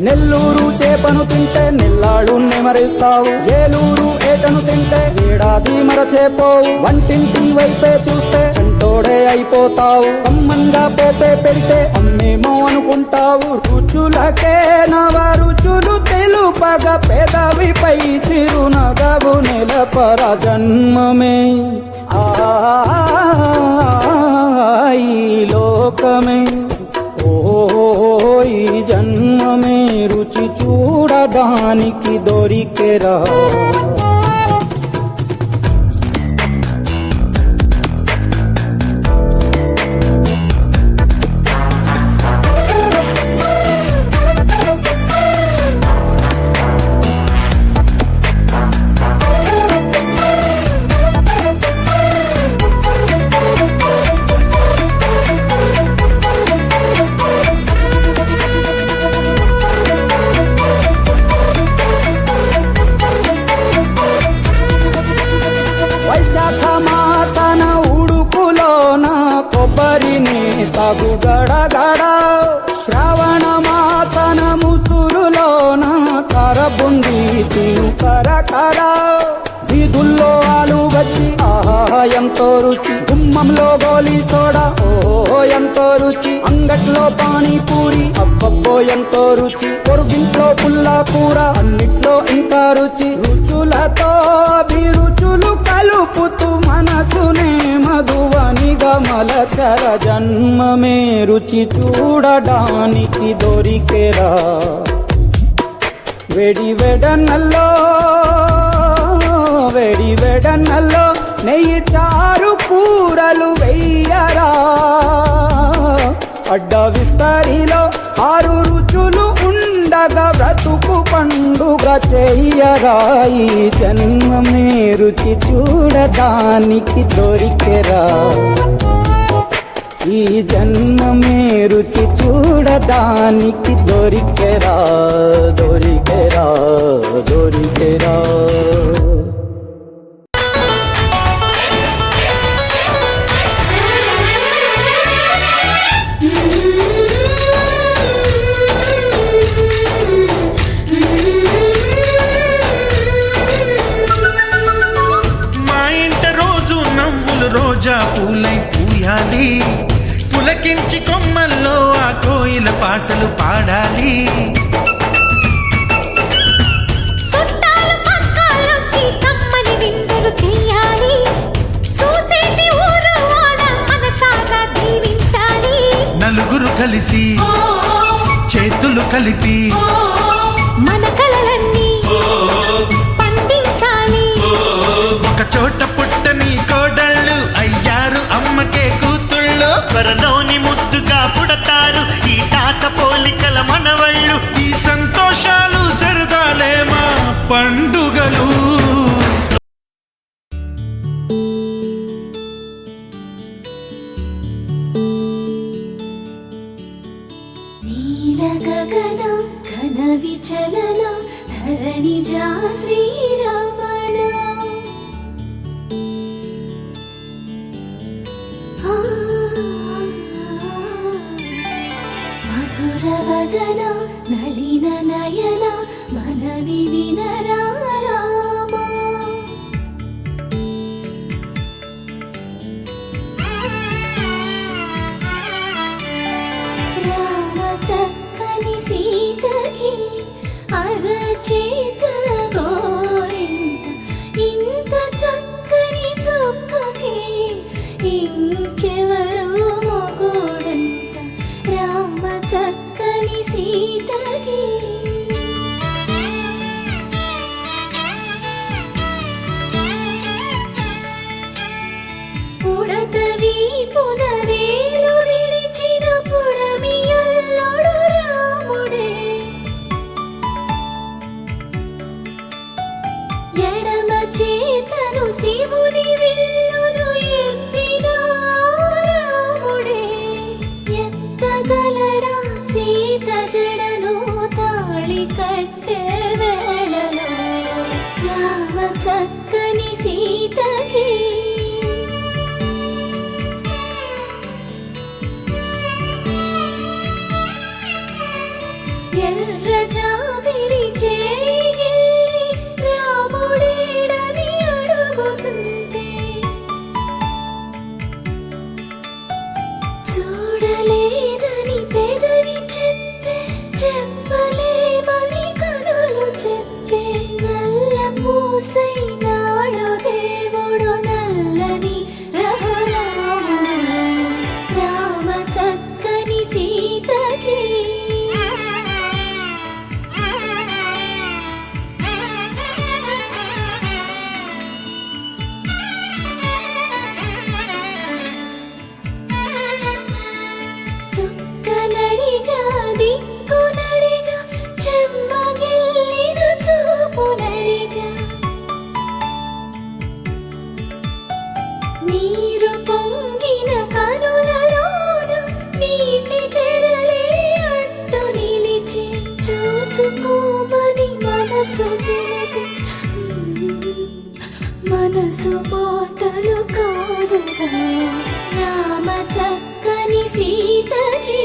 నెల్లూరు చేపను తింటే నెల్లాళ్ళు నెమరిస్తావు, ఏలూరు ఏటను తింటే ఏడాది మరచేపోవు, వంటింటి వైపే చూస్తే చెంటోడే అయిపోతావు, అమ్మంగా పోపే పెడితే అమ్మేమో అనుకుంటావు, రుచులకే నవ రుచులు తెలుపగా పెదవిపై చిరునగవు నెలపర, జన్మమే ఈ లోకమే, ఈ జన్మమే రుచి చూడడానికి దొరికెరా. ఎంతో రుచి, గుమ్మంలో గోలీ సోడా ఓ ఎంతో రుచి, అంగట్లో పానీపూరి అబ్బబ్బో ఎంతో రుచి, పొరుగింట్లో పుల్లా కూర అన్నిట్లో ఇంకా రుచి. రుచులతో అభిరుచులు కలుపుతూ మనసునే మధువనిగా మలచర, జన్మమే రుచి చూడడానికి దొరికెరా. వేడి వేడన్నల్లో వేడి వేడన్నల్లో నెయ్యి చారు కూరలు వెయ్యరా. అడ్డ విస్తరిలో 6 రుచులు ఉండగా బ్రతుకు పండుగ చెయ్యరా. ఈ జన్మమే రుచి చూడడానికి దొరికెరా. ఈ జన్మమే రుచి చూడడానికి దొరికెరా దొరికెరా దొరికెరా. మా ఇంట రోజు నవ్వులు రోజా పూలై పూయాలి, పులకించి కొమ్మల్లో ఆ కోయిల పాటలు పాడాలి. చుట్టాలు పక్కాలొచ్చి కమ్మని విందులు చెయ్యాలి, చూసేటి ఊరు వాడ మనసారా దీవించాలి. నలుగురు కలిసి చేతులు కలిపి మన కలలన్నీ పండించాలి. ఒక చోట పుట్టని కోడళ్ళు అయ్యారు అమ్మకే కూతుళ్ళు, త్వరలోని ముద్దుగా పుడతారు ఈ తాత పోలికల మనవళ్ళు. ఈ సంతోషాలు సరదాలే మా పండుగలు. నీల గగన ఘన విచలన ధరణిజా శ్రీరమణ. మధుర వదన నళిన నయన మనవి వినరా రామా. రామ చక్కని సీతకి అరచేత గోరింట, ఇంత చక్కని చుక్కకి ఇంకెవరు మొగుడంట. రామ చక్కని సీతకి పుడతవి పునవేలు విడిచిన పుడమియల్లోడు రాముడే. ఎడమ చేతను శివుని విల్లును ఎత్తిన రాముడే. ఎత్తగలడా సీత జడను తాళి కట్టే వేళలో. రామ చక్కని సీతకి ఎర్ర జాబిలి చేయి రాముడేడని అడుగుతుంటే, చూడలేదని పెదవి చెప్పే చెప్పలేమని కనులు చెప్పే. నల్ల పూసై నాడు దేవుడు నల్లని రఘురాముడు. రామ చక్కని సీతకి చుక్కనడిగా దిక్కునడిగా చెమ్మగిల్లిన చూపునడిగా. నీరు పొంగిన కనులలోన నీటి తెరలే అడ్డు నిలిచి, చూసుకోమని మనసు తెలిపి మనసు మాటలు కాదుగా. రామ చక్కని సీతకి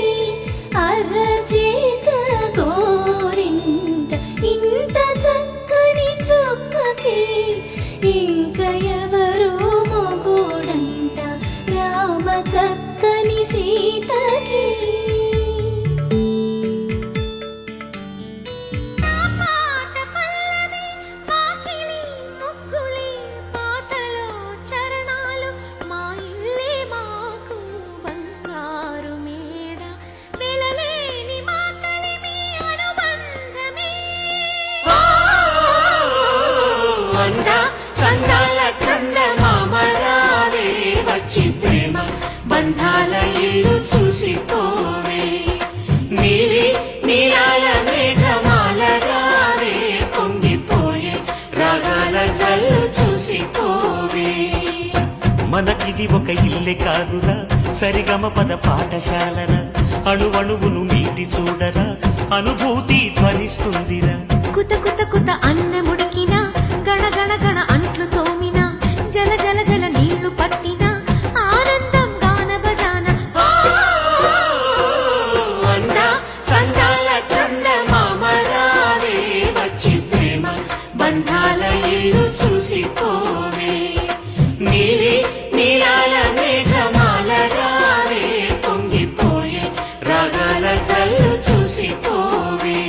అరచేత గోరింట, ఇంత చక్కని చుక్కకి ఇంక ఎవరు మొగుడు. మనకిది ఒక ఇల్లే కాదురా సరిగమ పద పాఠశాలరా అణువణువును మీటి చూడరా అనుభూతి ధ్వనిస్తుందిరా కుత కుత కుత అన్నముడికిన గణ గణ గణ అంట్లు తోమిన జల జల జల నీళ్లు పట్టిన ఆనందం గాన భజాన అందా సందాల చందమామరావే వచ్చి ప్రేమ బంధాల ఇల్లు చూసిపోవే నీలి నీరాల మేఘమాల రావే పొంగిపోయే రాగాల చల్లు చూసిపోవే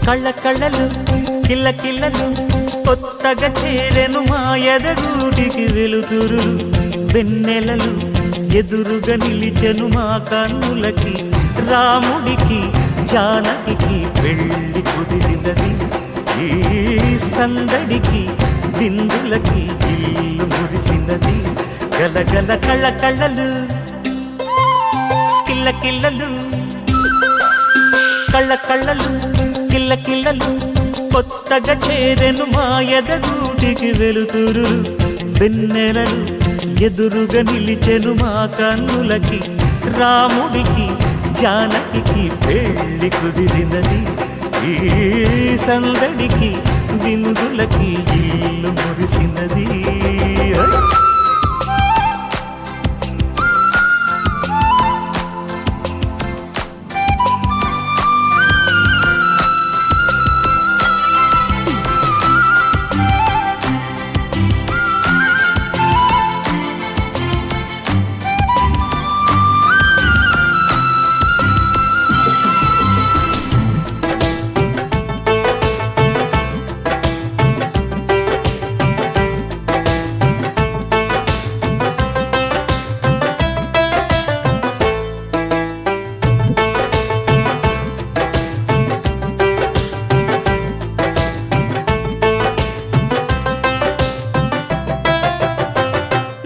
కళ్ళ కళ్ళలు కిల్ల కిల్లలు కొత్తగా చేరెను మా ఎదగూటికి వెలుతురు వెన్నెలలు ఎదురుగా నిలిచెను మా కన్నులకి రాముడికి జానకి పెళ్లి కుదిరినది ఈ సందడికి బిందులకి ఇల్లు మురిసినది గలగల కళ్ళ కళ్ళలు కిల్ల కిల్లలు కళ్ళ కళ్ళలు కిల్ల కిల్లలు కొత్తగా చేరెను మా ఎదగూటికి వెలుతురు వెన్నెలలు ఎదురుగా నిలిచెను మా కన్నులకి రాముడికి జానకి పెళ్లి కుదిరినది ఈ సందడికి బిందులకి ఇల్లు మురిసినది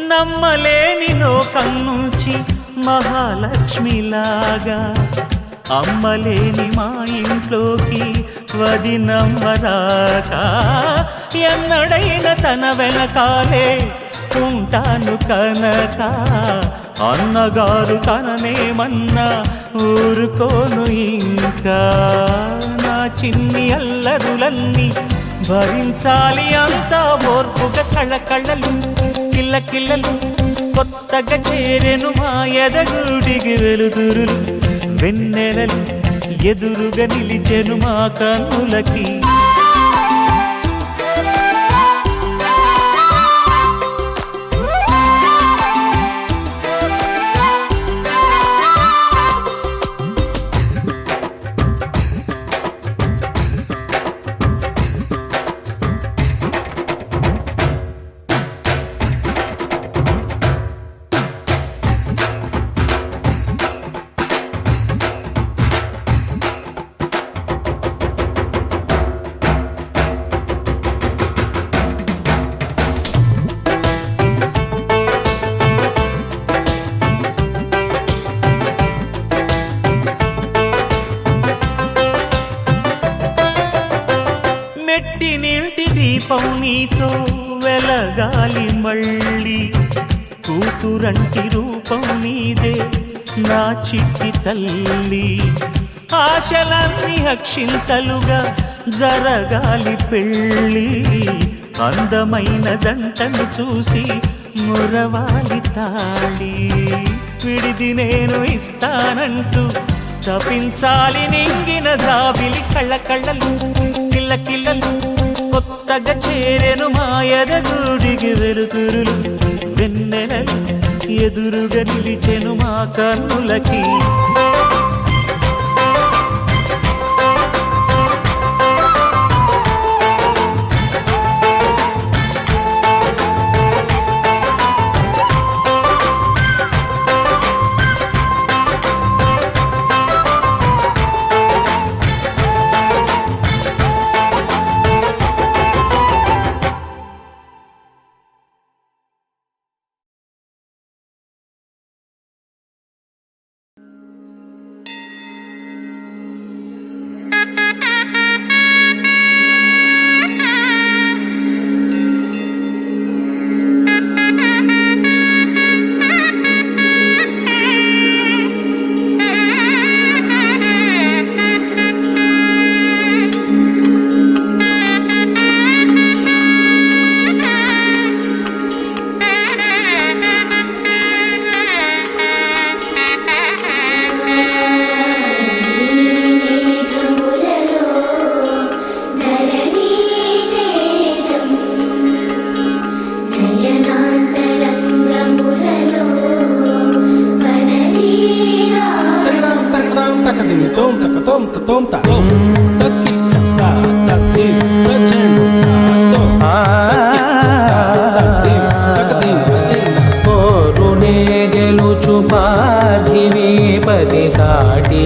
నమ్మలేని లోకం నుంచి మహాలక్ష్మిలాగా అమ్మలేని మా ఇంట్లోకి వదినమ్మరాకా ఎన్నడైన తన వెనకాలే ఉంటాను కనక అన్నగారు తననేమన్నా ఊరుకోను ఇంకా నా చిన్ని అల్లరులన్నీ భరించాలి అంతా ఓర్పుగా కళ్ళ కళ్ళలు కిల్ల కిల్లలు కొత్తగా చేరెను మా ఎదగూటికి వెలుతురు వెన్నెలలు ఎదురుగా నిలిచెను మా కన్నులకి మెట్టినింటి దీపం నీతో వెలగాలి మళ్ళీ కూతురంటి రూపం నీదే నా చిట్టి తల్లి ఆశలన్నీ అక్షింతలుగా జరగాలి పెళ్ళి అందమైన దంటను చూసి మురవాలి తాళి విడిది నేను ఇస్తానంటూ తపించాలి నింగిన జాబిలి కళ్ళ కళ్ళలు కిల్ల కిల్లలు కొత్తగా చేరెను మాయద గుడికి వెలుతురులు వెన్నెలలు ఎదురుగా నిలిచెను మా కన్నులకి గెలుచుపాధిపతి సాటి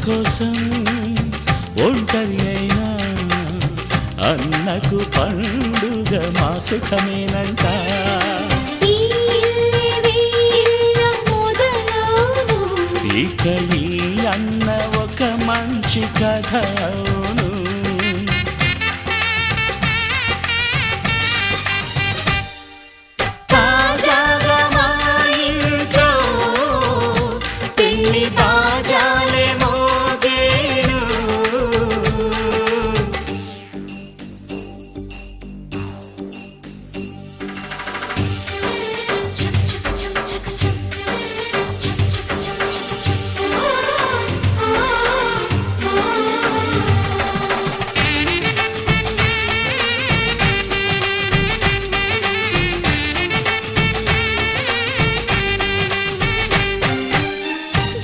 కోసం ఒంటరి అయినా అన్నకు పండుగ మా సుఖమేనంట. ఇక ఈ అన్న ఒక మంచి కథ అవును. తాజాగా మా ఇంట్లో పెళ్లి బాజాలే మోగేను.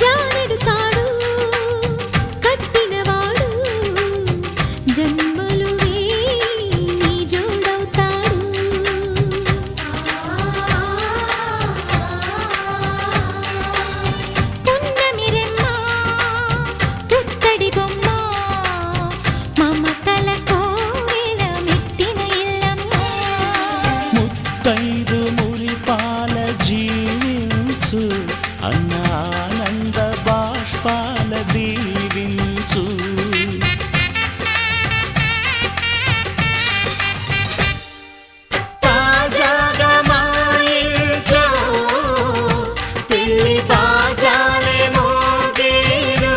జానెడు తాడు కట్టినవాడు జన్మలు వేయి జోడవుతాడు. పున్నమిరెమ్మ పుత్తడి బొమ్మ మమతల కోవెల మెట్టిన ఇల్లమ్మ. ముత్తైదు మురిపాల జీవించు అన్న ఆనంద బాష్పాల దీవించు. తాజాగా మా ఇంట్లో పెళ్లి బాజాలే మోగేను.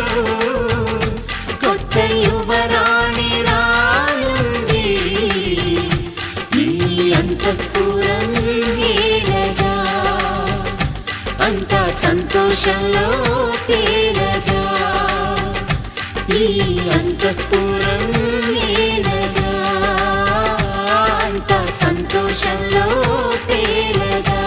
కొత్త యువరాణి రానుంది ఈ అంతఃపురం ఏలగా. అంతా సంతోషంలో తేలగా ఈ అంతఃపురం ఏలగా. అంతా సంతోషంలో తేలగా.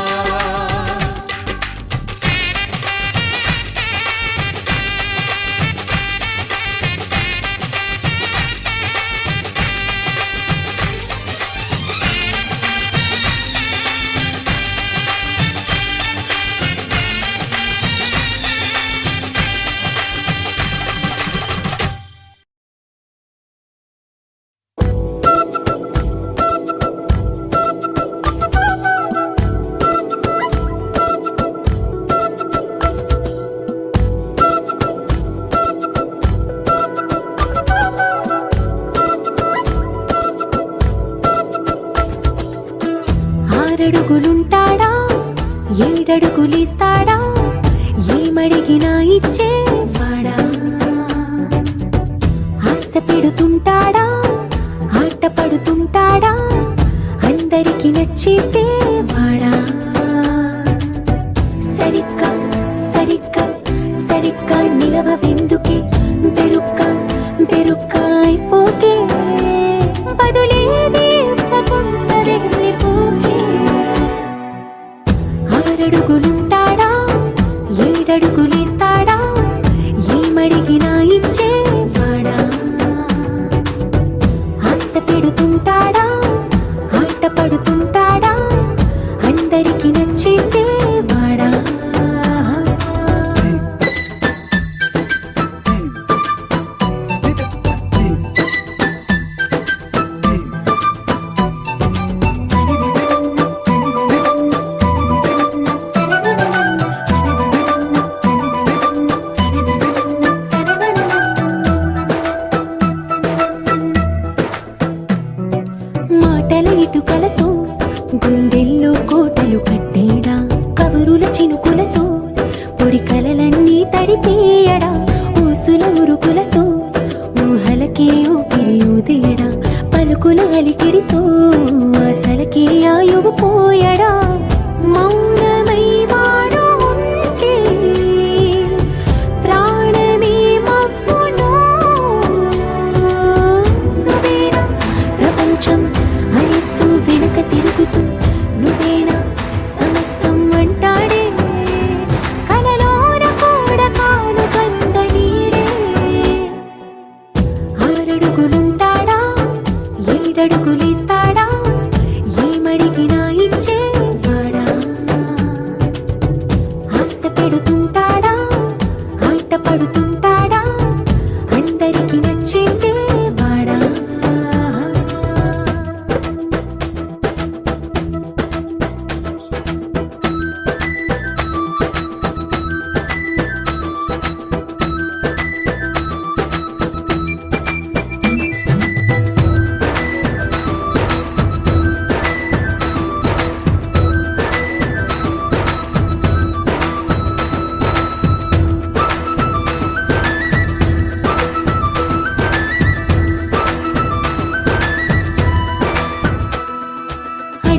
ఆరడుగులుంటాడా ఏడడుగులిస్తాడా ఏమడిగినా ఇచ్చేవాడా. ఆశ పెడుతుంటాడా ఆట పడుతుంటాడా అందరికి నచ్చేసేవాడా. సరిగ్గా సరిగ్గా సరిగ్గా నిలవెందుకే బెరుక్క బెరుక్క అయిపోకే బదులేది ఇవ్వకుండా వెళ్ళిపోకే. ఆరడుగులుంటాడా ఏడడుగులిస్తాడా ఏమడిగినా ఇచ్చేవాడా. ఆశ పెడుతుంటాడా ఆట పడుతుంటాడా అందరికి నచ్చేసేవాడా. మాటల ఇటుకలతో గుండెల్లో కోటలు కట్టేడా కబురుల చినుకులతో పొడి కలలన్నీ తడిపేయడా. ఊసుల ఉరుకులతో ఊహలకే ఊపిరి ఊదేయడా పలుకుల అలికిడితో అసలకే ఆయువు పోయడా. మౌనమై వాడు ఉంటే ప్రాణమే మవ్వునో. నువ్వేనా ప్రపంచం అరిస్తూ వెనక తిరుగుతూ నువ్వేనా సమస్తం అంటాడే కలలోన కూడా కాను కంద నీడే. ఆరడుగులుంటాడా ఏడడుగులిస్తాడా ఏమడిగినా ఇచ్చేవాడా. ఆశ పెడుతుంటాడా ఆట పడుతుంటాడా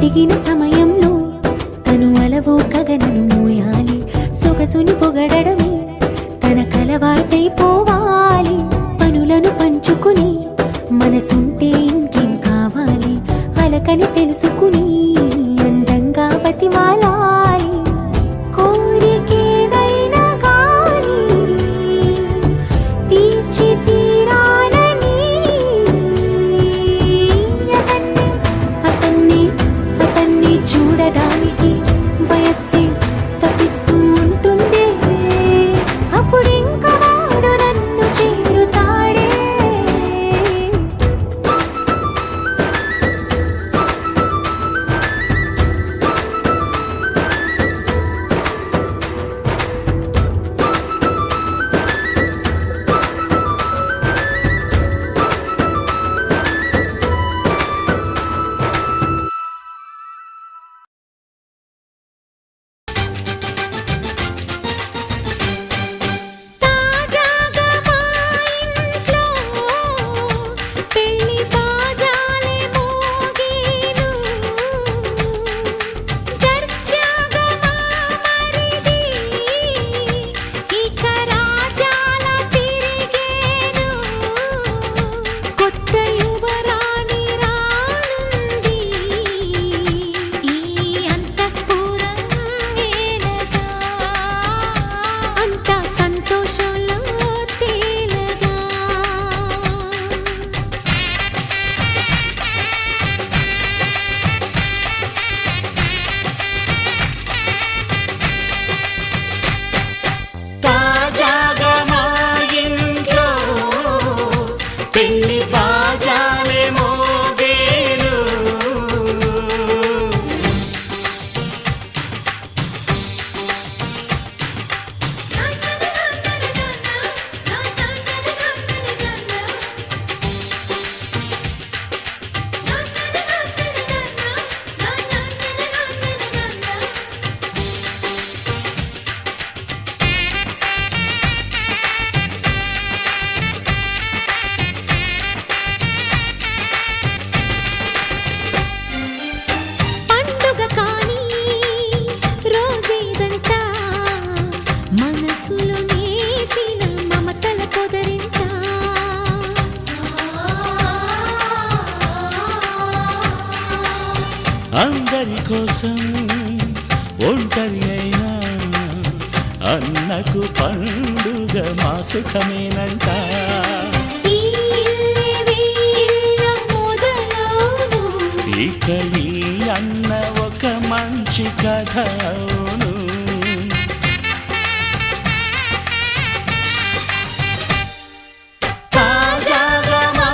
అడిగిన సమయంలో తను అలవో గగనను మోయాలి సొగసుని పొగడమే తన కలవాటైపోవాలి పనులను పంచుకుని మనసుంటే ఇంకేం కావాలి అలకని తెలుసుకుని అందంగా బతిమాలాలి కోరికేదైనా గాని తీర్చి తీరాలని అతన్ని చూడడానికి వయస్సే తప్పిస్తూ ఉంటుంది అప్పుడు ఇంకా వాడు నన్ను చేరుతాడే తాజాగా మా ఇంట్లో పెళ్లి బాజాలే మోగేను దర్జాగా మా మరిది ఇక రాజాల తిరిగేను కొత్త యువరాణి రానుంది ఈ అంతఃపురం వేళగా అంతా సంతోషంలో తేలగా తాజాగా మా ఇంట్లో పెళ్లి బాజాలే మోగేను పండుగ కానీ రోజేదంట మనసులో నేసిన మమతల పొదరింట అందరి కోసం ఒంటరి అయినా అన్నకు పండుగ మా సుఖమేనంట ఈ ఇల్లే వీళ్ళ మొదలవును ఇక ఈ అన్న ఒక మంచి కథ అవును తాజాగా మా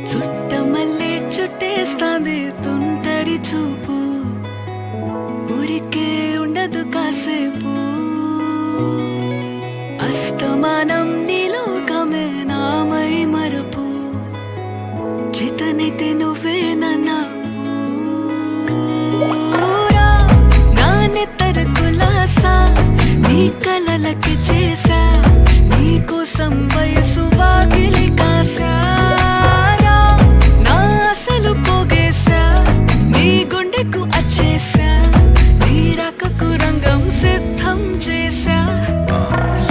చుట్టమల్లే చుట్టేస్తాంది తుంటరి చూపు ఊరికే ఉండదు కాసేపు అస్తమానం నీలోకమే నామై మరపు చేతనైతే నువ్వే నన్నా నా నెత్తర కులాసా నీ కలలకి చేసా నీ కోసం వయసు వాకిలి కాసా నా అసలు పోగేసా నీ గుండెకు అచ్చేసా నీ రకకు రంగం సిద్ధం చేసా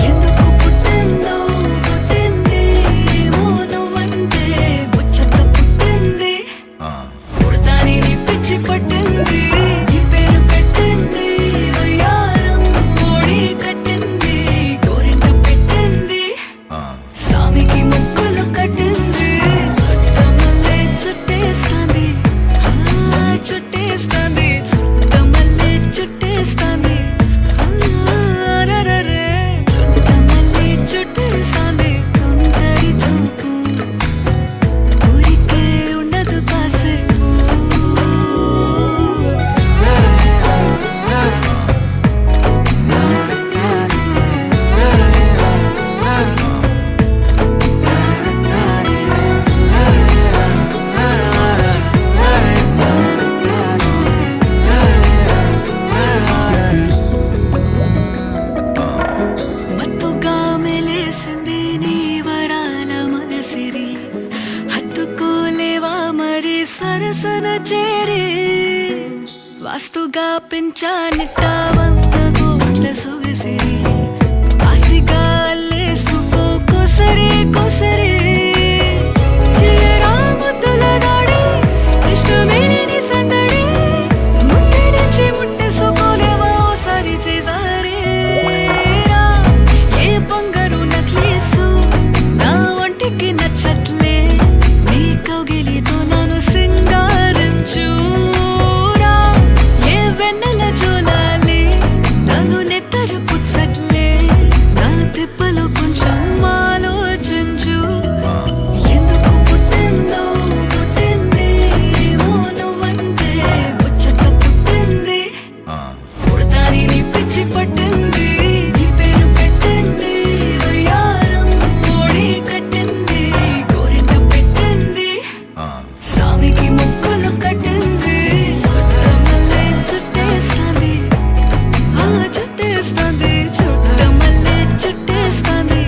ఎందుకు పుట్టిందో పుట్టింది ఏమో నువ్వంటే ముచ్చట పుట్టింది పుడతాని నీ పిచ్చి పట్టింది నీ పేరు పెట్టింది వయ్యారం ఓడి కట్టింది గోరింట పెట్టింది వాస్తుగా పెంచానిట్ట 100 కోట్ల సొగసిరి ఆస్తిగా అల్లేసుకో కోసరే కోసరే చిరరాముతుల దాడి ఇష్టమేని సందడి ముట్టడిచి ముట్టేసుకోలేవా ఓసారి చేసారే ఏ బంగారు నక్లేసు నా ఒంటికి నచ్చట్లే నీ కౌగిలితో నన్ను సింగారించు తిప్పలు కొంచెం ఆలోచించు ఎందుకు పుట్టిందో పుట్టింది నువ్వంటే ముచ్చట పుట్టింది పుడతాని నీ పిచ్చి పట్టింది నీ పేరు పెట్టింది వయ్యారం ఓడి కట్టింది గోరింట పెట్టింది సామికి ముక్కులు కట్టింది చుట్టమల్లే చుట్టేస్తుంది చుట్టేస్తుంది చుట్టమల్లే చుట్టేస్తుంది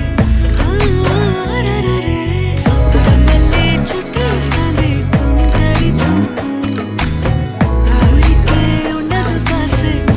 చుట్టమల్లే చుట్టేస్తుంది కొందరి చూపు ఊరికే ఉండదు కాసేపు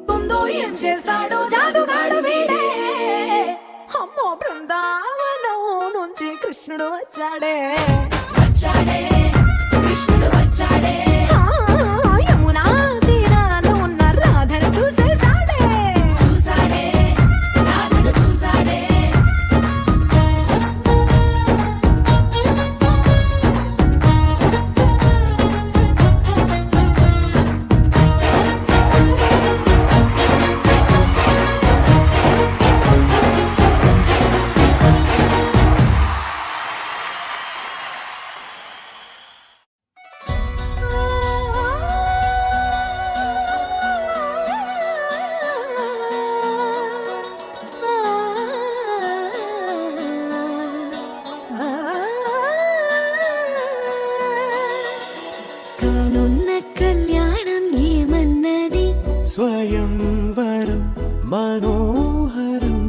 ముందు ఏం చేస్తాడో జాదుగాడు వీడే అమ్మో బృందావనం నుంచి కృష్ణుడు వచ్చాడే కృష్ణుడు వచ్చాడే యమునా తీరాన ఉన్న రాధను చూసేసాడే రాధను చూసాడే కానున్న కళ్యాణం ఏమన్నది స్వయంవరం మనోహరం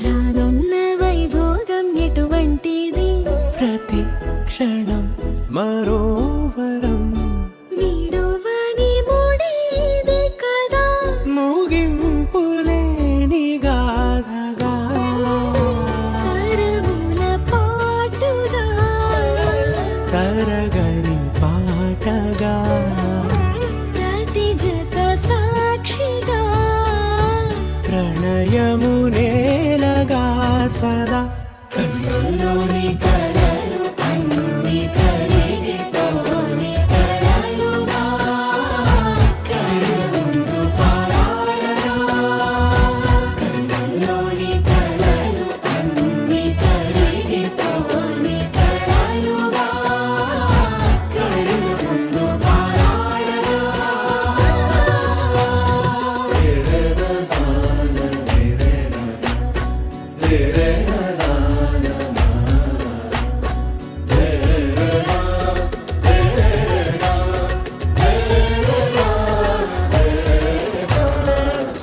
రానున్న వైభోగం ఎటువంటిది ప్రతి క్షణం మరోవరం వీడువని మూడేది కదా ముగింపులేని గాథగా తరముల పాటుగా తరగని పాటగా ప్రతి జత సాక్షిగా ప్రణయము నేలగా సదా కన్నుల్లోని కలలు అన్ని కరిగిపోని కలలుగా కళ్ళ ముందు పారాడగా కన్నుల్లోని కలలు అన్ని కరిగిపోని కలలుగా కళ్ళ ముందు పారాడగా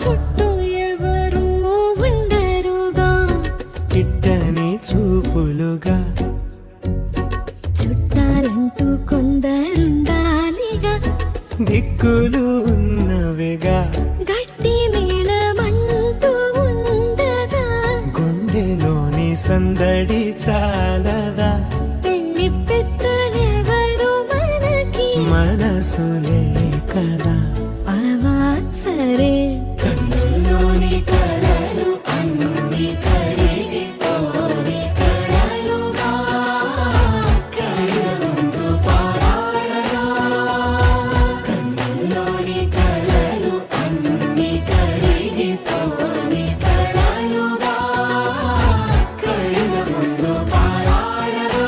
చుట్టూ ఎవరు ఉండరుగా కిట్టని చూపులుగా చుట్టాలంటూ కొందరుండాలిగా దిక్కులు ఉన్నవిగా గట్టి మేళమంటూ ఉండదా గుండెలోని సందడి చాలదా పెళ్లి పెద్దలెవరు మనకి మనసులే కదా అవా సరే కన్నుల్లోని కలలు అన్ని కరిగిపోని కలలుగా కళ్ళ ముందు పారాడగా కన్నుల్లోని కలలు అన్ని కరిగిపోని కలలుగా కళ్ళ ముందు పారాడగా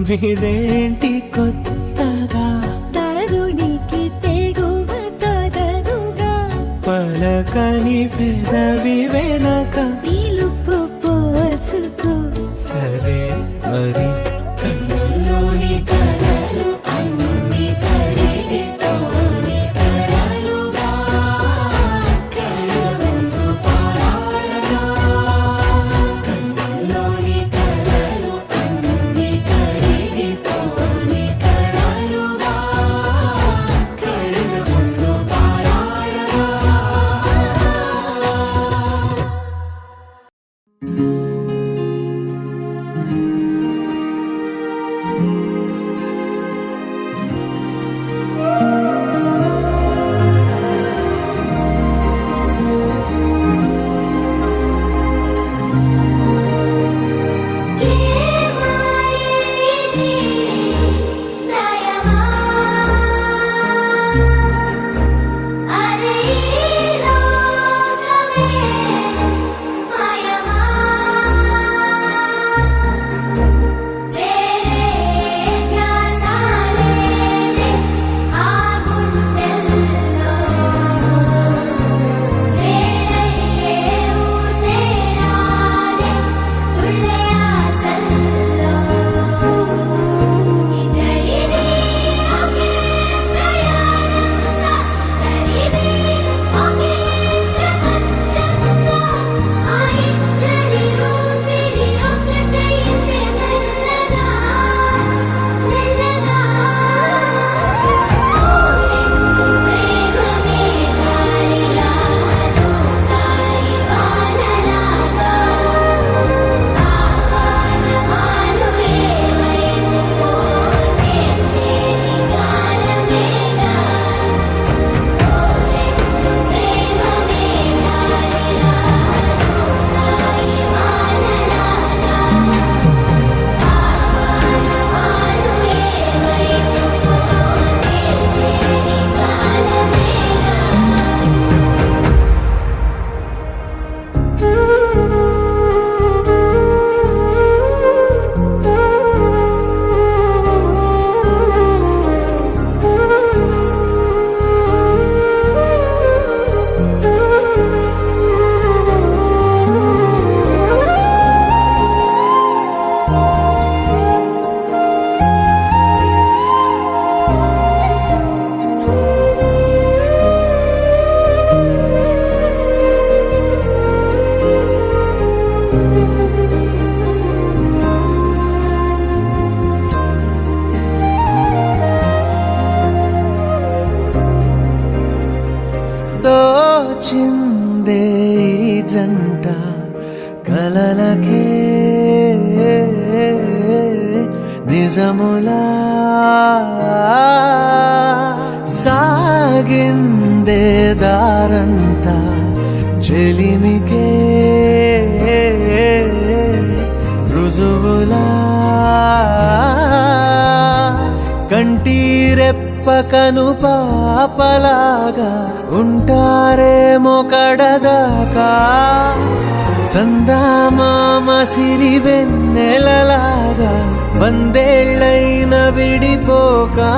మీదేంటి కొత్తగా తరుణికి తెగువ తగదుగా పలకని పెదవి వెనక పిలుపు పోల్చుకో సరే మరి కన్నుల్లోని కలలు అన్ని కడిగితోని కలలుగా కళ్ళ ముందు పారాడగా కన్నుల్లోని కలలు అన్ని కడిగితోని కలలుగా కళ్ళ ముందు పారాడగా దోచిందే ఈ జంట కలలకే నిజములా సాగిందే దారంతా చెలిమికే రుజువులా కంటిరెప్పకను పాపలాగా ఉంటారేమో కడదాకా సందామామ సిరి వెన్నెలలాగా వందేళ్ళైన విడిపోకా